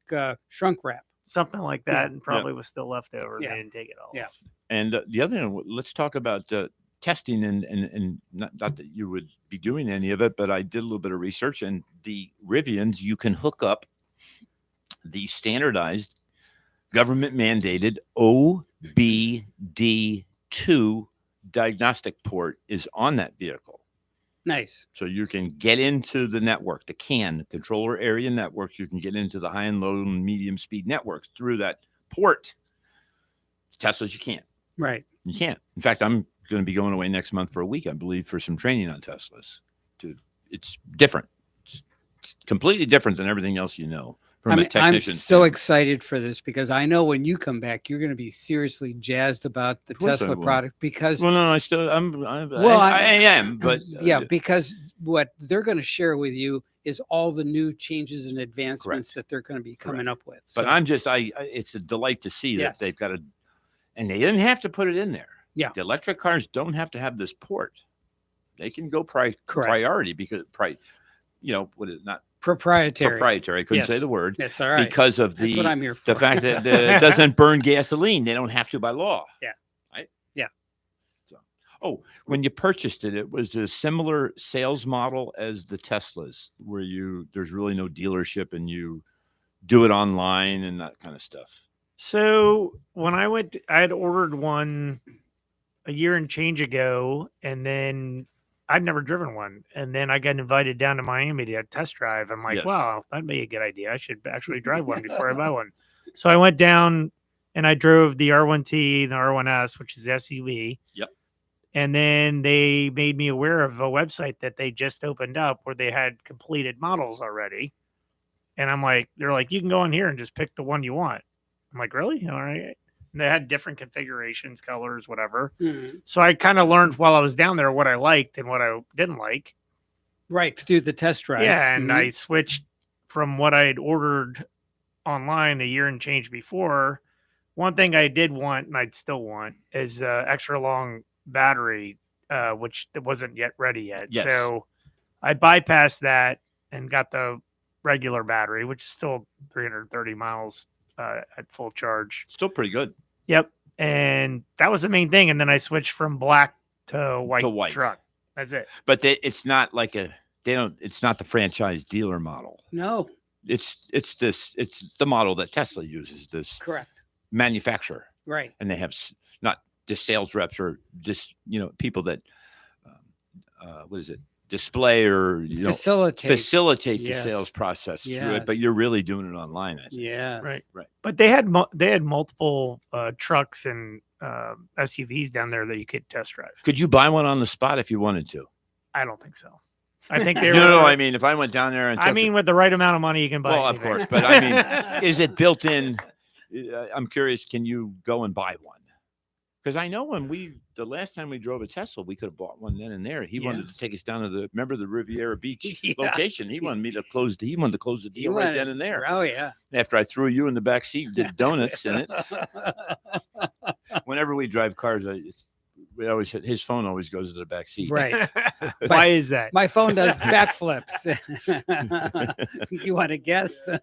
Speaker 3: shrunk wrap.
Speaker 4: Something like that. And probably was still left over. Yeah. They didn't take it off.
Speaker 3: Yeah.
Speaker 2: And the other thing, let's talk about testing and not that you would be doing any of it, but I did a little bit of research, and the Rivians, you can hook up the standardized government mandated OBD2 diagnostic port is on that vehicle.
Speaker 3: Nice.
Speaker 2: So you can get into the network, the controller area networks. You can get into the high and low and medium speed networks through that port. Teslas, you can't.
Speaker 3: Right.
Speaker 2: You can't. In fact, I'm going to be going away next month for a week, I believe, for some training on Teslas. It's different. It's completely different than everything else from a technician.
Speaker 3: I'm so excited for this because I know when you come back, you're going to be seriously jazzed about the Tesla product because.
Speaker 2: Well, no, I am, but
Speaker 3: because what they're going to share with you is all the new changes and advancements that they're going to be coming up with.
Speaker 2: So. But it's a delight to see that they've got and they didn't have to put it in there.
Speaker 3: Yeah.
Speaker 2: The electric cars don't have to have this port. They can go priority because what is not
Speaker 3: proprietary.
Speaker 2: I couldn't say the word.
Speaker 3: That's all right.
Speaker 2: Because of
Speaker 3: That's what I'm here for.
Speaker 2: The fact that it doesn't burn gasoline. They don't have to by law.
Speaker 3: Yeah.
Speaker 2: Right?
Speaker 3: Yeah.
Speaker 2: So, when you purchased it, it was a similar sales model as the Teslas, where there's really no dealership and you do it online and that kind of stuff.
Speaker 4: So when I had ordered one a year and change ago, and then I'd never driven one. And then I got invited down to Miami to test drive. I'm like, wow, that'd be a good idea. I should actually drive one before I buy one. So I went down and I drove the R1T and the R1S, which is the SUV.
Speaker 2: Yep.
Speaker 4: And then they made me aware of a website that they just opened up where they had completed models already. And they're like, you can go in here and just pick the one you want. I'm like, really? All right. And they had different configurations, colors, whatever. Mm-hmm. So I kind of learned while I was down there what I liked and what I didn't like.
Speaker 3: Right. To do the test drive.
Speaker 4: Yeah. And I switched from what I had ordered online a year and change before. One thing I did want, and I'd still want, is extra long battery, which wasn't yet ready yet.
Speaker 2: Yes.
Speaker 4: So I bypassed that and got the regular battery, which is still 330 miles at full charge.
Speaker 2: Still pretty good.
Speaker 4: Yep. And that was the main thing. And then I switched from black to white, truck. That's it.
Speaker 2: But it's not like it's not the franchise dealer model.
Speaker 3: No.
Speaker 2: It's the model that Tesla uses, this
Speaker 3: Correct.
Speaker 2: manufacturer.
Speaker 3: Right.
Speaker 2: And they have not just sales reps or just, people that, display or, facilitate the sales process through it, but you're really doing it online. I think.
Speaker 3: Yeah.
Speaker 4: Right. But they had multiple trucks and SUVs down there that you could test drive.
Speaker 2: Could you buy one on the spot if you wanted to?
Speaker 4: I don't think so. I think they
Speaker 2: No, I mean, if I went down there and
Speaker 4: with the right amount of money, you can buy.
Speaker 2: Well,
Speaker 4: anything.
Speaker 2: of course, but I mean, is it built in? I'm curious. Can you go and buy one? Because I know the last time we drove a Tesla, we could have bought one then and there. He wanted to take us down to remember the Riviera Beach location. He wanted me to close the deal right then and there.
Speaker 3: Oh yeah.
Speaker 2: After I threw you in the back seat, did donuts in it. Whenever we drive cars, his phone always goes to the back seat.
Speaker 3: Right.
Speaker 4: Why is that?
Speaker 3: My phone does backflips. You want to guess?
Speaker 4: I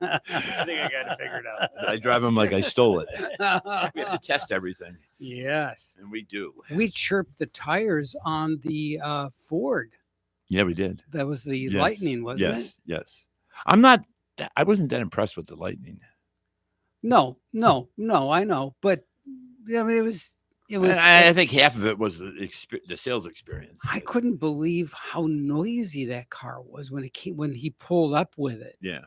Speaker 4: think I got to figure it out.
Speaker 2: I drive him like I stole it. We have to test everything.
Speaker 3: Yes.
Speaker 2: And we do.
Speaker 3: We chirped the tires on the Ford.
Speaker 2: Yeah, we did.
Speaker 3: That was the Lightning, wasn't it?
Speaker 2: Yes. I wasn't that impressed with the Lightning.
Speaker 3: No, I know. But I mean, it was.
Speaker 2: I think half of it was the sales experience.
Speaker 3: I couldn't believe how noisy that car was when he pulled up with it.
Speaker 2: Yeah.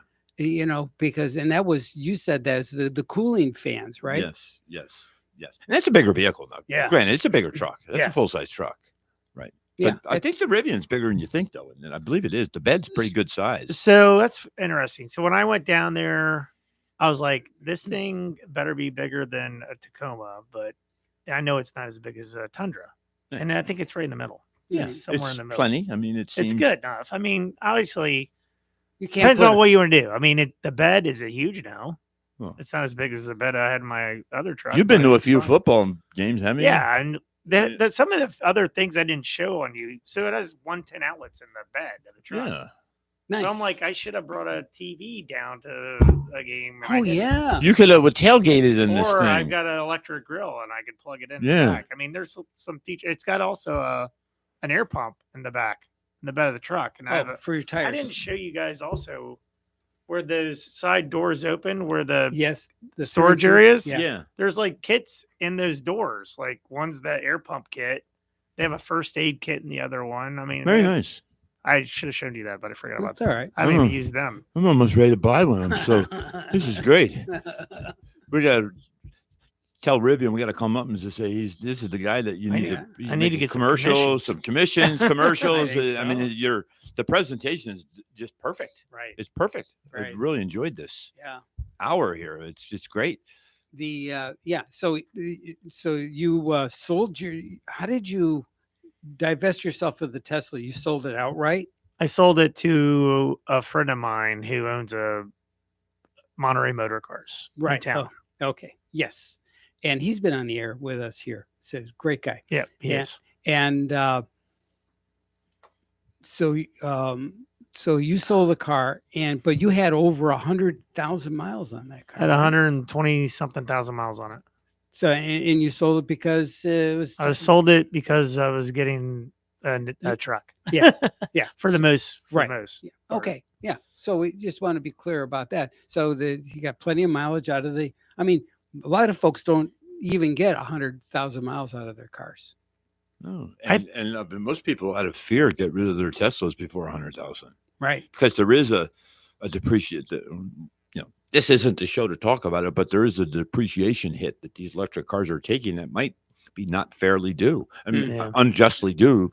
Speaker 3: Because that was, you said that's the cooling fans, right?
Speaker 2: Yes. And that's a bigger vehicle now.
Speaker 3: Yeah.
Speaker 2: Granted, it's a bigger truck. That's a full-size truck. Right.
Speaker 3: Yeah.
Speaker 2: But I think the Rivian's bigger than you think, though. And I believe it is. The bed's pretty good size.
Speaker 4: So that's interesting. So when I went down there, I was like, this thing better be bigger than a Tacoma, but I know it's not as big as a Tundra, and I think it's right in the middle.
Speaker 3: Yeah,
Speaker 4: somewhere in the middle.
Speaker 2: Plenty. I mean, it's
Speaker 4: good enough. I mean, obviously,
Speaker 3: you can't
Speaker 4: depends on what you want to do. I mean, the bed is huge now.
Speaker 2: Oh.
Speaker 4: It's not as big as the bed I had in my other truck.
Speaker 2: You've been to a few football games, haven't you?
Speaker 4: Yeah, and some of the other things I didn't show on you. So it has 110 outlets in the bed of the truck.
Speaker 2: Yeah.
Speaker 3: Nice.
Speaker 4: So I'm like, I should have brought a TV down to a game.
Speaker 3: Oh yeah.
Speaker 2: You could have tailgated in this thing.
Speaker 4: Or I've got an electric grill and I could plug it in.
Speaker 2: Yeah.
Speaker 4: The back. I mean, there's some feature. It's got also an air pump in the back, in the bed of the truck. And
Speaker 3: for your tires.
Speaker 4: I didn't show you guys also where those side doors open, where the storage areas.
Speaker 2: Yeah.
Speaker 4: There's like kits in those doors. Like one's the air pump kit. They have a first aid kit in the other one. I mean,
Speaker 2: very nice.
Speaker 4: I should have shown you that, but I forgot about
Speaker 3: that. All right.
Speaker 4: I haven't even used them.
Speaker 2: I'm almost ready to buy one. This is great. We got to tell Rivian, we got to come up and just say, this is the guy that you need
Speaker 4: I need to get
Speaker 2: commercials, some commissions. I mean, the presentation is just perfect.
Speaker 4: Right.
Speaker 2: It's perfect.
Speaker 3: Right.
Speaker 2: I really enjoyed this hour here. It's great.
Speaker 3: So you sold how did you divest yourself of the Tesla? You sold it outright?
Speaker 4: I sold it to a friend of mine who owns a Monterey Motor Cars in town.
Speaker 3: Oh, okay. Yes. And he's been on the air with us here. So great guy.
Speaker 4: Yeah, he is.
Speaker 3: And so you sold the car, but you had over 100,000 miles on that car.
Speaker 4: Had 120 something thousand miles on it.
Speaker 3: So and you sold it because it was.
Speaker 4: I sold it because I was getting a truck.
Speaker 3: Yeah.
Speaker 4: For the most.
Speaker 3: Yeah. Okay. Yeah. So we just want to be clear about that. So you got plenty of mileage out of the. I mean, a lot of folks don't even get 100,000 miles out of their cars.
Speaker 2: No, and most people out of fear get rid of their Teslas before 100,000.
Speaker 3: Right.
Speaker 2: Because there is a depreciation. This isn't the show to talk about it, but there is a depreciation hit that these electric cars are taking that might be not fairly due. I mean, unjustly due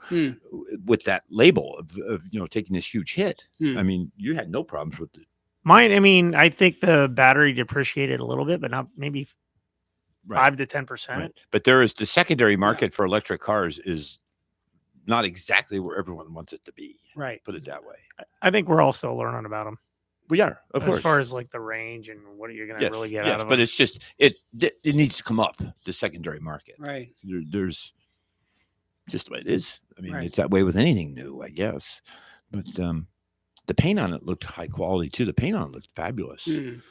Speaker 2: with that label of taking this huge hit. I mean, you had no problems with it.
Speaker 4: Mine, I mean, I think the battery depreciated a little bit, but not maybe 5 to 10%.
Speaker 2: Right. But there is the secondary market for electric cars is not exactly where everyone wants it to be.
Speaker 3: Right.
Speaker 2: Put it that way.
Speaker 4: I think we're all still learning about them.
Speaker 2: We are, of course.
Speaker 4: As far as like the range and what you're going to really get out of it.
Speaker 2: But it's just it needs to come up the secondary market.
Speaker 3: Right.
Speaker 2: There's just the way it is. I mean, it's that way with anything new, I guess. But the paint on it looked high quality too. The paint on it looked fabulous.
Speaker 3: Mm.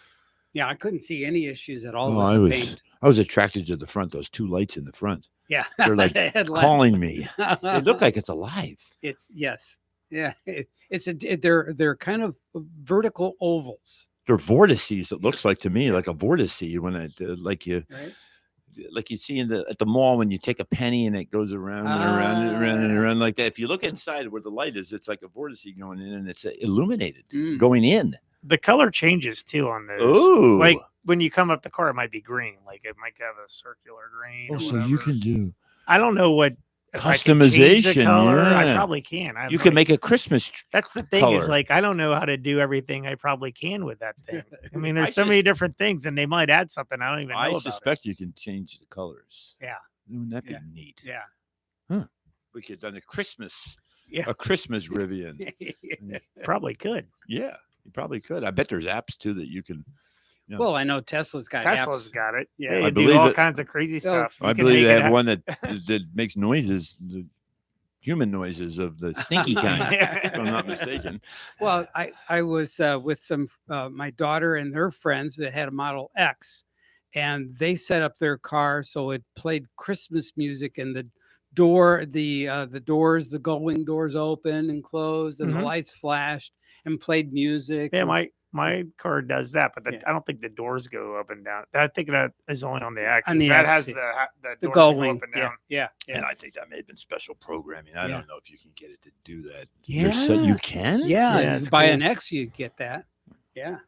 Speaker 3: Yeah, I couldn't see any issues at all
Speaker 2: Oh,
Speaker 3: with the paint.
Speaker 2: I was attracted to the front. Those 2 lights in the front.
Speaker 3: Yeah,
Speaker 2: they're like
Speaker 3: the
Speaker 2: calling me. They look like it's alive.
Speaker 3: Yeah. They're kind of vertical ovals.
Speaker 2: They're vortices. It looks like to me like a vortice when it like you see at the mall when you take a penny and it goes around and around and around and around like that. If you look inside where the light is, it's like a vortice going in and it's illuminated going in.
Speaker 4: The color changes too on those.
Speaker 2: Oh,
Speaker 4: like when you come up the car, it might be green. Like it might have a circular green.
Speaker 2: Oh, so you can do.
Speaker 4: I don't know what
Speaker 2: customization.
Speaker 4: I probably can.
Speaker 2: You can make a Christmas.
Speaker 4: That's the thing
Speaker 2: color.
Speaker 4: Is like I don't know how to do everything I probably can with that thing. I mean, there's so many different things, and they might add something I don't even know about. I
Speaker 2: suspect you can change the colors.
Speaker 4: Yeah,
Speaker 2: wouldn't that be neat?
Speaker 3: Yeah,
Speaker 2: huh? We could have done a Christmas Rivian.
Speaker 4: Probably could.
Speaker 2: Yeah, you probably could. I bet there's apps too that you can. You know.
Speaker 3: Well, I know Tesla's got
Speaker 4: it. Yeah,
Speaker 2: I
Speaker 4: believe all kinds of crazy stuff.
Speaker 2: I believe they have one that makes noises, human noises of the stinky kind, if I'm not mistaken.
Speaker 3: Well, I was with some my daughter and her friends that had a Model X, and they set up their car so it played Christmas music, and the doors, the gullwing doors open and closed, and the lights flashed and played music.
Speaker 4: Yeah, my car does that, but I don't think the doors go up and down. I think that is only on the X. That has the
Speaker 3: gull
Speaker 4: wing up and down.
Speaker 3: Yeah.
Speaker 2: And I think that may have been special programming. I don't know if you can get it to do that.
Speaker 3: Yeah,
Speaker 2: you can.
Speaker 3: Yeah, buy an X, you get that. Yeah,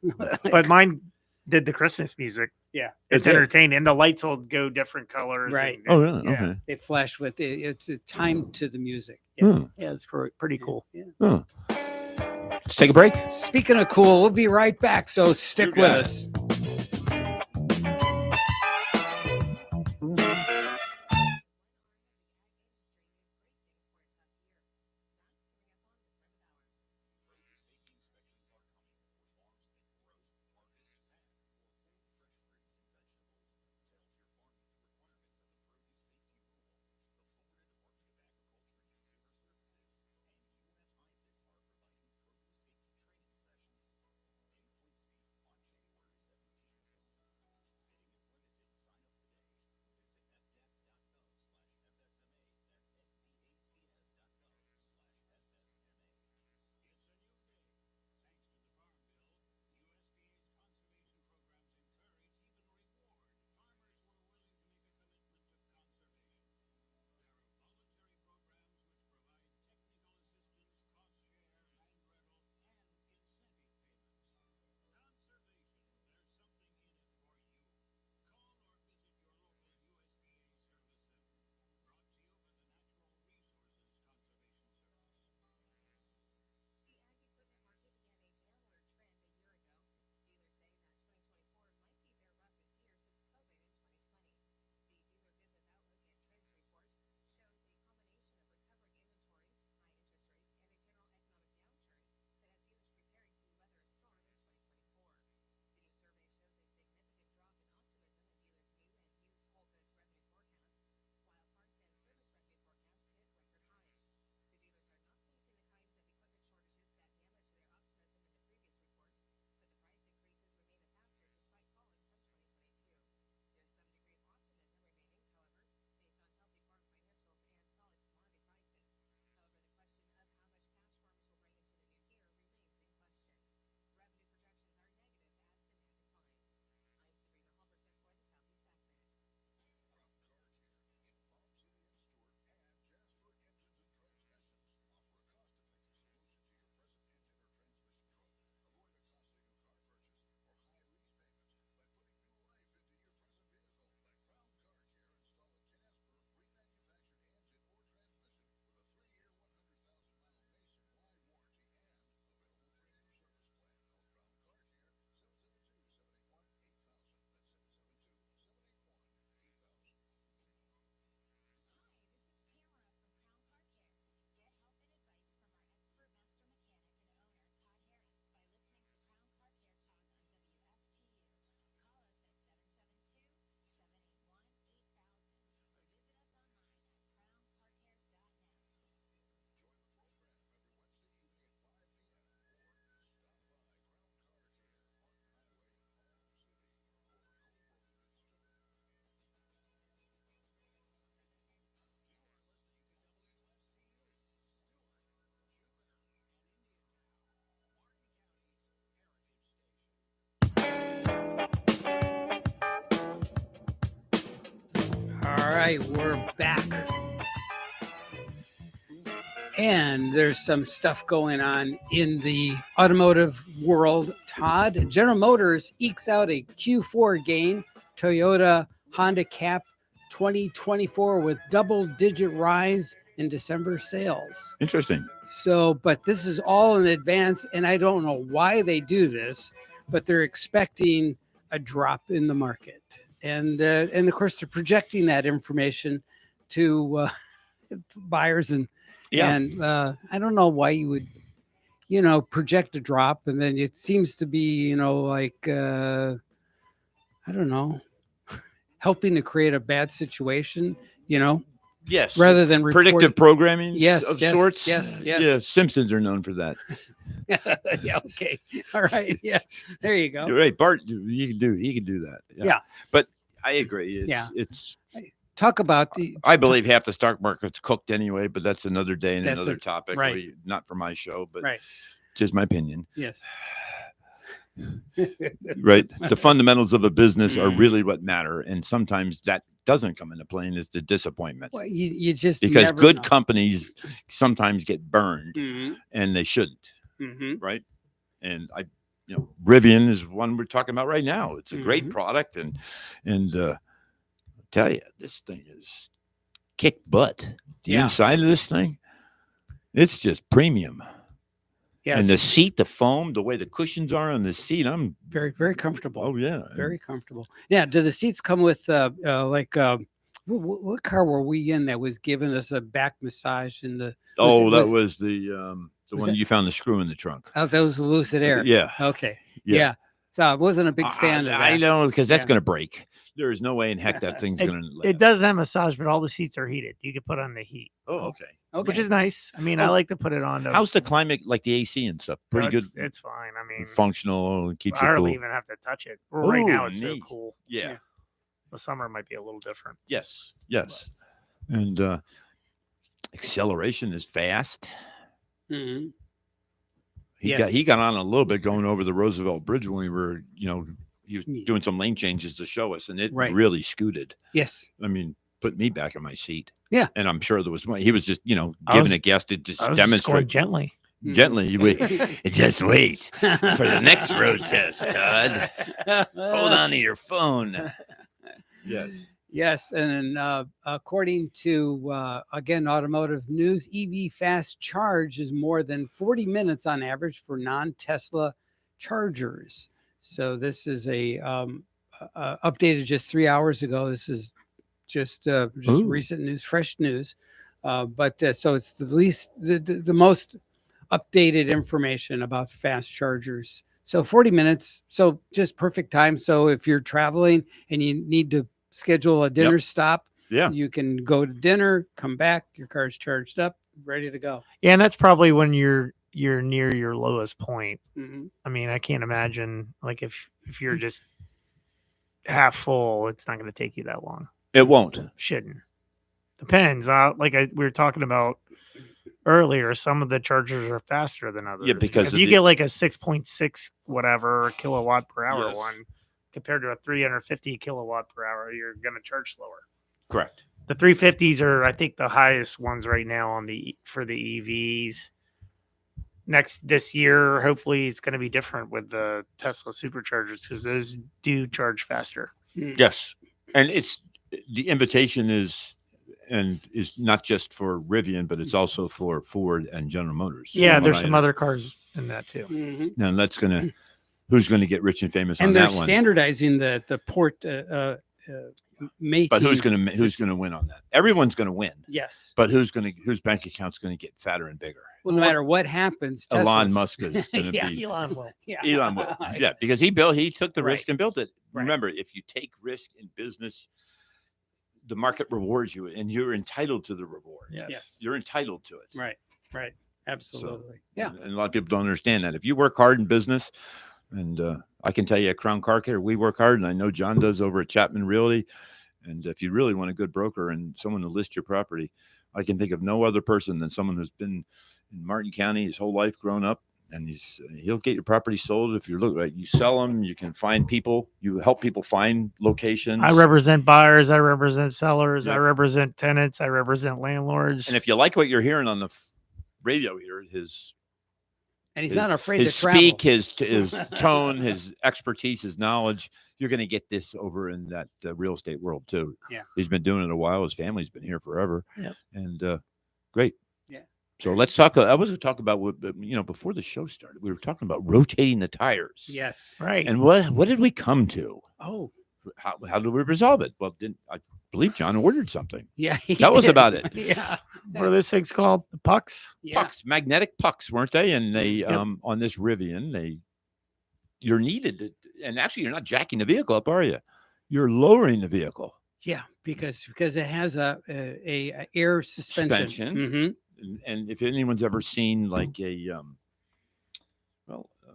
Speaker 4: but mine did the Christmas music.
Speaker 3: Yeah,
Speaker 4: it's entertaining, and the lights will go different colors.
Speaker 3: Right.
Speaker 2: Oh, really?
Speaker 3: Yeah.
Speaker 2: Okay.
Speaker 3: They flash with it. It's timed to the music.
Speaker 2: Yeah,
Speaker 4: it's pretty cool.
Speaker 2: Yeah. Let's take a break.
Speaker 3: Speaking of cool, we'll be right back. So stick with us. All right, we're back. And there's some stuff going on in the automotive world. Todd, General Motors ekes out a Q4 gain. Toyota Honda cap 2024 with double-digit rise in December sales.
Speaker 2: Interesting.
Speaker 3: So, but this is all in advance, and I don't know why they do this, but they're expecting a drop in the market. And of course, they're projecting that information to buyers and I don't know why you would, project a drop, and then it seems to be, like I don't know, helping to create a bad situation,
Speaker 2: Yes.
Speaker 3: rather than
Speaker 2: predictive programming.
Speaker 3: Yes,
Speaker 2: of
Speaker 3: yes,
Speaker 2: sorts.
Speaker 3: yes.
Speaker 2: Yeah. Simpsons are known for that.
Speaker 3: Yeah. Okay. All right. Yeah. There you go.
Speaker 2: You're right, Bart. He can do that.
Speaker 3: Yeah.
Speaker 2: But I agree. It's.
Speaker 3: Talk about
Speaker 2: I believe half the stock market's cooked anyway, but that's another day and another topic.
Speaker 3: Right.
Speaker 2: Not for my show, but
Speaker 3: right.
Speaker 2: Just my opinion.
Speaker 3: Yes.
Speaker 2: Right. The fundamentals of a business are really what matter, and sometimes that doesn't come into play, and it's the disappointment.
Speaker 3: Well, you just
Speaker 2: because good
Speaker 3: know.
Speaker 2: companies sometimes get burned, and they shouldn't. Right. And Rivian is one we're talking about right now. It's a great product, and tell you, this thing is kick butt. The inside of this thing, it's just premium. Yes. And the seat, the foam, the way the cushions are on the seat, I'm
Speaker 3: very, very comfortable.
Speaker 2: Oh yeah,
Speaker 3: very comfortable. Yeah. Do the seats come with what car were we in that was giving us a back massage in the?
Speaker 2: That was the one you found the screw in the trunk.
Speaker 3: Oh, that was the Lucid Air.
Speaker 2: Yeah.
Speaker 3: Okay. Yeah. So I wasn't a big fan of that.
Speaker 2: I know, because that's going to break. There is no way in heck that thing's going to.
Speaker 4: It does have massage, but all the seats are heated. You can put on the heat.
Speaker 2: Oh, okay.
Speaker 4: Which is nice. I mean, I like to put it on.
Speaker 2: How's the climate, like the AC and stuff? Pretty good.
Speaker 4: It's fine. I mean,
Speaker 2: functional, keeps you cool.
Speaker 4: I hardly even have to touch it. Right now, it's so cool.
Speaker 2: Yeah.
Speaker 4: The summer might be a little different.
Speaker 2: Yes. And acceleration is fast. He got on a little bit going over the Roosevelt Bridge when we were, he was doing some lane changes to show us, and it really scooted.
Speaker 3: Yes.
Speaker 2: I mean, put me back in my seat.
Speaker 3: Yeah.
Speaker 2: And I'm sure there was one. He was just, giving a guess to just demonstrate.
Speaker 4: Gently.
Speaker 2: Gently. Just wait for the next road test, Todd. Hold on to your phone. Yes.
Speaker 3: Yes, and according to, again, Automotive News, EV fast charge is more than 40 minutes on average for non-Tesla chargers. So this is updated just 3 hours ago. This is just recent news, fresh news. So it's the most updated information about fast chargers. So 40 minutes, so just perfect time. So if you're traveling and you need to schedule a dinner stop, you can go to dinner, come back, your car's charged up, ready to go.
Speaker 4: Yeah, and that's probably when you're near your lowest point. I mean, I can't imagine, like, if you're just half full, it's not going to take you that long.
Speaker 2: It won't.
Speaker 4: Shouldn't. Depends. We were talking about earlier, some of the chargers are faster than others.
Speaker 2: Yeah, because
Speaker 4: if you get like a 6.6 whatever kilowatt per hour one compared to a 350 kilowatt per hour, you're going to charge slower.
Speaker 2: Correct.
Speaker 4: The 350s are, I think, the highest ones right now for the EVs. This year, hopefully, it's going to be different with the Tesla superchargers, because those do charge faster.
Speaker 2: Yes, and the invitation is not just for Rivian, but it's also for Ford and General Motors.
Speaker 4: Yeah, there's some other cars in that too.
Speaker 2: Now that's who's going to get rich and famous
Speaker 3: and
Speaker 2: on that one?
Speaker 3: And they're standardizing the port.
Speaker 2: But who's going to win on that? Everyone's going to win.
Speaker 3: Yes.
Speaker 2: But whose bank account's going to get fatter and bigger?
Speaker 3: Well, no matter what happens,
Speaker 2: Elon Musk is going to be.
Speaker 4: Elon will.
Speaker 2: Elon will. Yeah, because he took the risk and built it. Right. Remember, if you take risk in business, the market rewards you, and you're entitled to the reward.
Speaker 3: Yes.
Speaker 2: You're entitled to it.
Speaker 3: Right. Absolutely. So,
Speaker 2: and a lot of people don't understand that. If you work hard in business, and I can tell you at Crown Car Care, we work hard, and I know John does over at Chapman Realty. And if you really want a good broker and someone to list your property, I can think of no other person than someone who's been in Martin County his whole life, grown up, and he'll get your property sold if you look right. You sell them, you can find people, you help people find locations.
Speaker 4: I represent buyers, I represent sellers,
Speaker 2: Yep.
Speaker 4: I represent tenants, I represent landlords.
Speaker 2: And if you like what you're hearing on the radio here,
Speaker 3: and he's not afraid
Speaker 2: his
Speaker 3: to travel.
Speaker 2: speak, his tone, his expertise, his knowledge, you're going to get this over in that real estate world too.
Speaker 3: Yeah.
Speaker 2: He's been doing it a while. His family's been here forever.
Speaker 4: Yep.
Speaker 2: And great.
Speaker 3: Yeah.
Speaker 2: So let's talk. I was going to talk about what, before the show started, we were talking about rotating the tires.
Speaker 3: Yes.
Speaker 4: Right.
Speaker 2: And what did we come to?
Speaker 3: Oh.
Speaker 2: How did we resolve it? Well, I believe John ordered something.
Speaker 3: Yeah.
Speaker 2: Tell us about it.
Speaker 3: Yeah.
Speaker 4: What are those things called? The pucks?
Speaker 3: Yeah.
Speaker 2: Pucks, magnetic pucks, weren't they? And they on this Rivian, you're needed to, and actually you're not jacking the vehicle up, are you? You're lowering the vehicle.
Speaker 3: Yeah, because it has a air suspension. Mm-hmm.
Speaker 2: And if anyone's ever seen like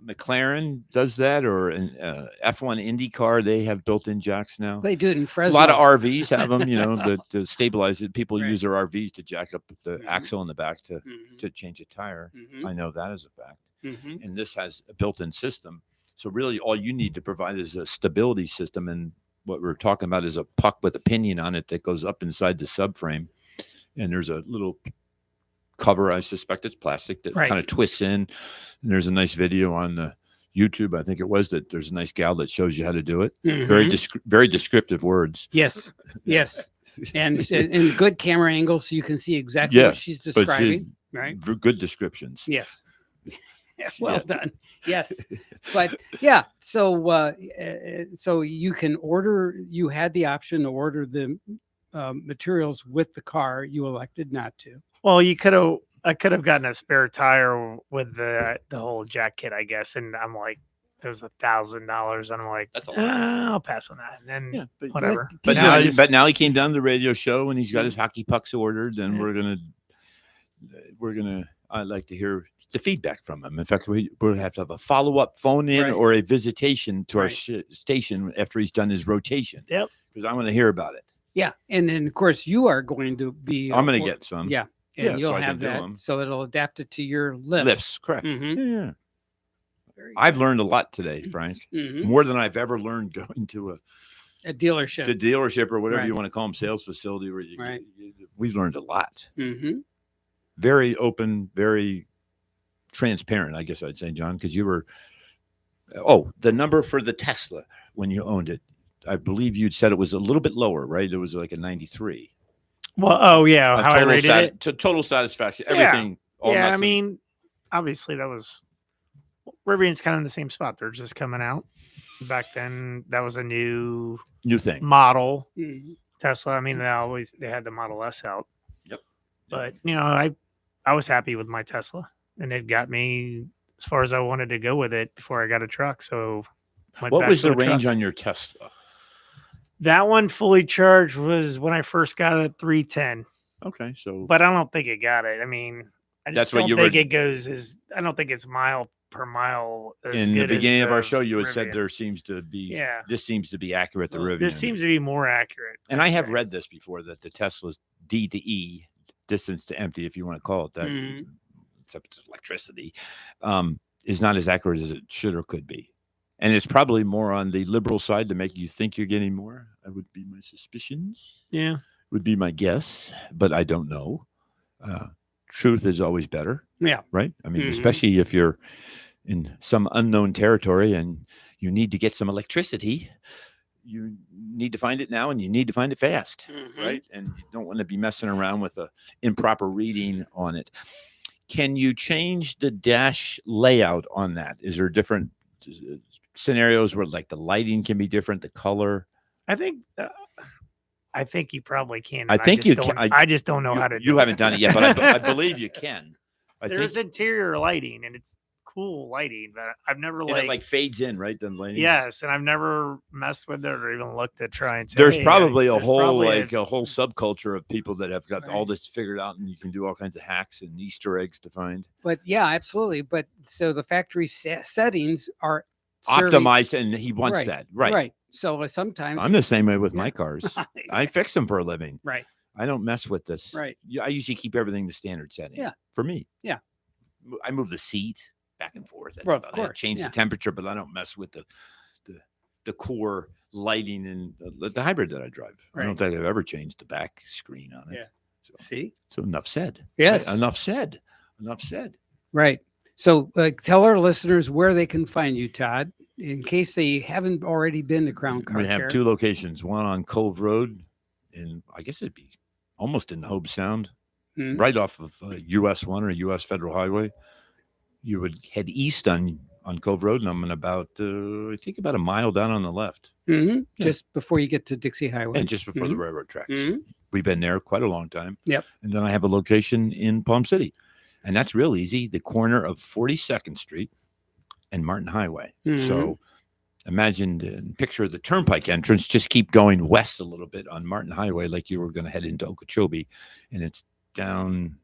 Speaker 2: McLaren does that, or an F1 Indy car, they have built-in jacks now.
Speaker 3: They do it in Fresno.
Speaker 2: A lot of RVs have them, to stabilize it. People
Speaker 3: Right.
Speaker 2: use their RVs to jack up the
Speaker 3: Mhm.
Speaker 2: axle in the back to
Speaker 3: Mm-hmm.
Speaker 2: change a tire.
Speaker 3: Mm-hmm.
Speaker 2: I know that as a fact.
Speaker 3: Mm-hmm.
Speaker 2: And this has a built-in system. So really all you need to provide is a stability system. And what we're talking about is a puck with a pinion on it that goes up inside the subframe. And there's a little cover, I suspect it's plastic, that
Speaker 4: Right.
Speaker 2: kind of twists in. And there's a nice video on the YouTube, I think it was, that there's a nice gal that shows you how to do it.
Speaker 3: Mm-hmm.
Speaker 2: Very descriptive words.
Speaker 3: Yes. Yes. And good camera angles so you can see exactly what she's describing. Right.
Speaker 2: Good descriptions.
Speaker 3: Yes. Well done. Yes. But yeah, so you can order, you had the option to order the materials with the car. You elected not to.
Speaker 4: Well, I could have gotten a spare tire with the whole jack kit, I guess. And I'm like, it was $1,000. And I'm like,
Speaker 2: That's a lot.
Speaker 4: I'll pass on that. And then
Speaker 2: but
Speaker 4: whatever.
Speaker 2: But
Speaker 4: now
Speaker 2: now he came down to the radio show and he's got his hockey pucks ordered, and I'd like to hear the feedback from him. In fact, we're going to have a follow-up phone in or a visitation to our station after he's done his rotation.
Speaker 4: Yep.
Speaker 2: Because I want to hear about it.
Speaker 3: Yeah. And then of course you are going to be,
Speaker 2: I'm going to get some.
Speaker 3: Yeah. And you'll
Speaker 2: so
Speaker 3: have that. So it'll adapt it to your lifts.
Speaker 2: Correct.
Speaker 3: Mm-hmm.
Speaker 2: Yeah. I've learned a lot today, Frank.
Speaker 3: Mm-hmm.
Speaker 2: More than I've ever learned going to
Speaker 3: a dealership,
Speaker 2: the dealership, or whatever
Speaker 3: Right.
Speaker 2: you want to call them, sales facility. Where we've learned a lot.
Speaker 3: Mm-hmm.
Speaker 2: Very open, very transparent, I guess I'd say, John, because you were. Oh, the number for the Tesla when you owned it, I believe you'd said it was a little bit lower, right? It was like a 93.
Speaker 4: Well, oh yeah, how I rated it
Speaker 2: to total satisfaction, everything.
Speaker 4: Yeah, I mean, obviously that was Rivian's kind of in the same spot. They're just coming out. Back then, that was a new
Speaker 2: thing
Speaker 4: model.
Speaker 3: Mm-hmm.
Speaker 4: Tesla. I mean, they had the Model S out.
Speaker 2: Yep.
Speaker 4: But I was happy with my Tesla, and it got me as far as I wanted to go with it before I got a truck. So,
Speaker 2: what was the range on your Tesla?
Speaker 4: That one fully charged was when I first got it 310.
Speaker 2: Okay, so
Speaker 4: but I don't think it got it. I mean, I just don't think it goes as I don't think it's mile per mile.
Speaker 2: In the beginning of our show, you had said there seems to be this seems to be accurate. The Rivian.
Speaker 4: This seems to be more accurate.
Speaker 2: And I have read this before that the Tesla's D to E, distance to empty, if you want to call it that, except it's electricity, is not as accurate as it should or could be. And it's probably more on the liberal side to make you think you're getting more. That would be my suspicions.
Speaker 4: Yeah.
Speaker 2: Would be my guess, but I don't know. Truth is always better.
Speaker 3: Yeah.
Speaker 2: Right? I mean, especially if you're in some unknown territory and you need to get some electricity, you need to find it now and you need to find it fast. Right? And you don't want to be messing around with a improper reading on it. Can you change the dash layout on that? Is there different scenarios where like the lighting can be different, the color?
Speaker 4: I think you probably can.
Speaker 2: I think you can.
Speaker 4: I just don't know how to.
Speaker 2: You haven't done it yet, but I believe you can.
Speaker 4: There's interior lighting, and it's cool lighting, but I've never
Speaker 2: it like fades in, right? Then lighting.
Speaker 4: Yes, and I've never messed with it or even looked to try and.
Speaker 2: There's probably a whole subculture of people that have got all this figured out, and you can do all kinds of hacks and Easter eggs to find.
Speaker 3: But yeah, absolutely. But so the factory settings are
Speaker 2: optimized, and he wants that, right?
Speaker 3: So sometimes
Speaker 2: I'm the same way with my cars. I fix them for a living.
Speaker 3: Right.
Speaker 2: I don't mess with this.
Speaker 3: Right.
Speaker 2: I usually keep everything the standard setting.
Speaker 3: Yeah.
Speaker 2: For me.
Speaker 3: Yeah.
Speaker 2: I move the seat. back and forth. That's
Speaker 3: Well, of
Speaker 2: about
Speaker 3: course,
Speaker 2: it. Change
Speaker 3: yeah.
Speaker 2: the temperature, but I don't mess with the core lighting and the hybrid that I drive. I don't
Speaker 3: Right.
Speaker 2: think I've ever changed the back screen on it.
Speaker 3: Yeah. See?
Speaker 2: So enough said.
Speaker 3: Yes.
Speaker 2: Right? Enough said. Enough said.
Speaker 3: Right. So tell our listeners where they can find you, Todd, in case they haven't already been to Crown Car
Speaker 2: We have
Speaker 3: Care.
Speaker 2: 2 locations, one on Cove Road, and I guess it'd be almost in Hobe Sound,
Speaker 3: Mhm.
Speaker 2: right off of US 1 or US Federal Highway. You would head east on Cove Road, and I'm in about, I think about a mile down on the left.
Speaker 3: Mm-hmm.
Speaker 2: Yeah.
Speaker 3: Just before you get to Dixie Highway.
Speaker 2: And just before the railroad tracks.
Speaker 3: Mhm.
Speaker 2: We've been there quite a long time.
Speaker 3: Yep.
Speaker 2: And then I have a location in Palm City. And that's real easy, the corner of 42nd Street and Martin Highway.
Speaker 3: Mhm.
Speaker 2: So imagine the picture of the turnpike entrance, just keep going west a little bit on Martin Highway like you were going to head into Okeechobee. And it's down,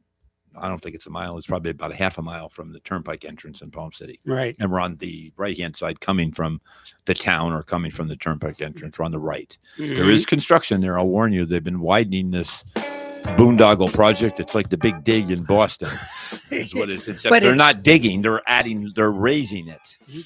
Speaker 2: I don't think it's a mile. It's probably about a half a mile from the turnpike entrance in Palm City.
Speaker 3: Right.
Speaker 2: And we're on the right-hand side coming from the town or coming from the turnpike entrance. We're on the right.
Speaker 3: Mhm.
Speaker 2: There is construction there. I'll warn you. They've been widening this boondoggle project. It's like the big dig in Boston is what it's, except
Speaker 3: But
Speaker 2: they're not digging. They're raising it.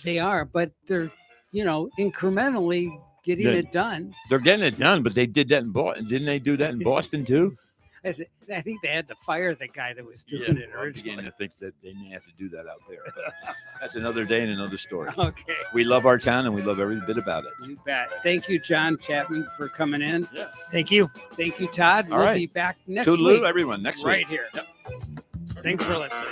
Speaker 3: They are, but they're, incrementally getting it done.
Speaker 2: They're getting it done, but they did that in Boston. Didn't they do that in Boston too?
Speaker 3: I think they had to fire the guy that was doing it
Speaker 2: I'm
Speaker 3: originally.
Speaker 2: beginning to think that they may have to do that out there. But that's another day and another story.
Speaker 3: Okay.
Speaker 2: We love our town and we love every bit about it.
Speaker 3: You bet. Thank you, John Chapman, for coming in.
Speaker 2: Yeah.
Speaker 4: Thank you.
Speaker 3: Thank you, Todd.
Speaker 2: All
Speaker 3: we'll
Speaker 2: right.
Speaker 3: be back next
Speaker 2: Toodaloo,
Speaker 3: week
Speaker 2: everyone. Next
Speaker 3: right
Speaker 2: week.
Speaker 3: here.
Speaker 2: Yep.
Speaker 3: Thanks for listening.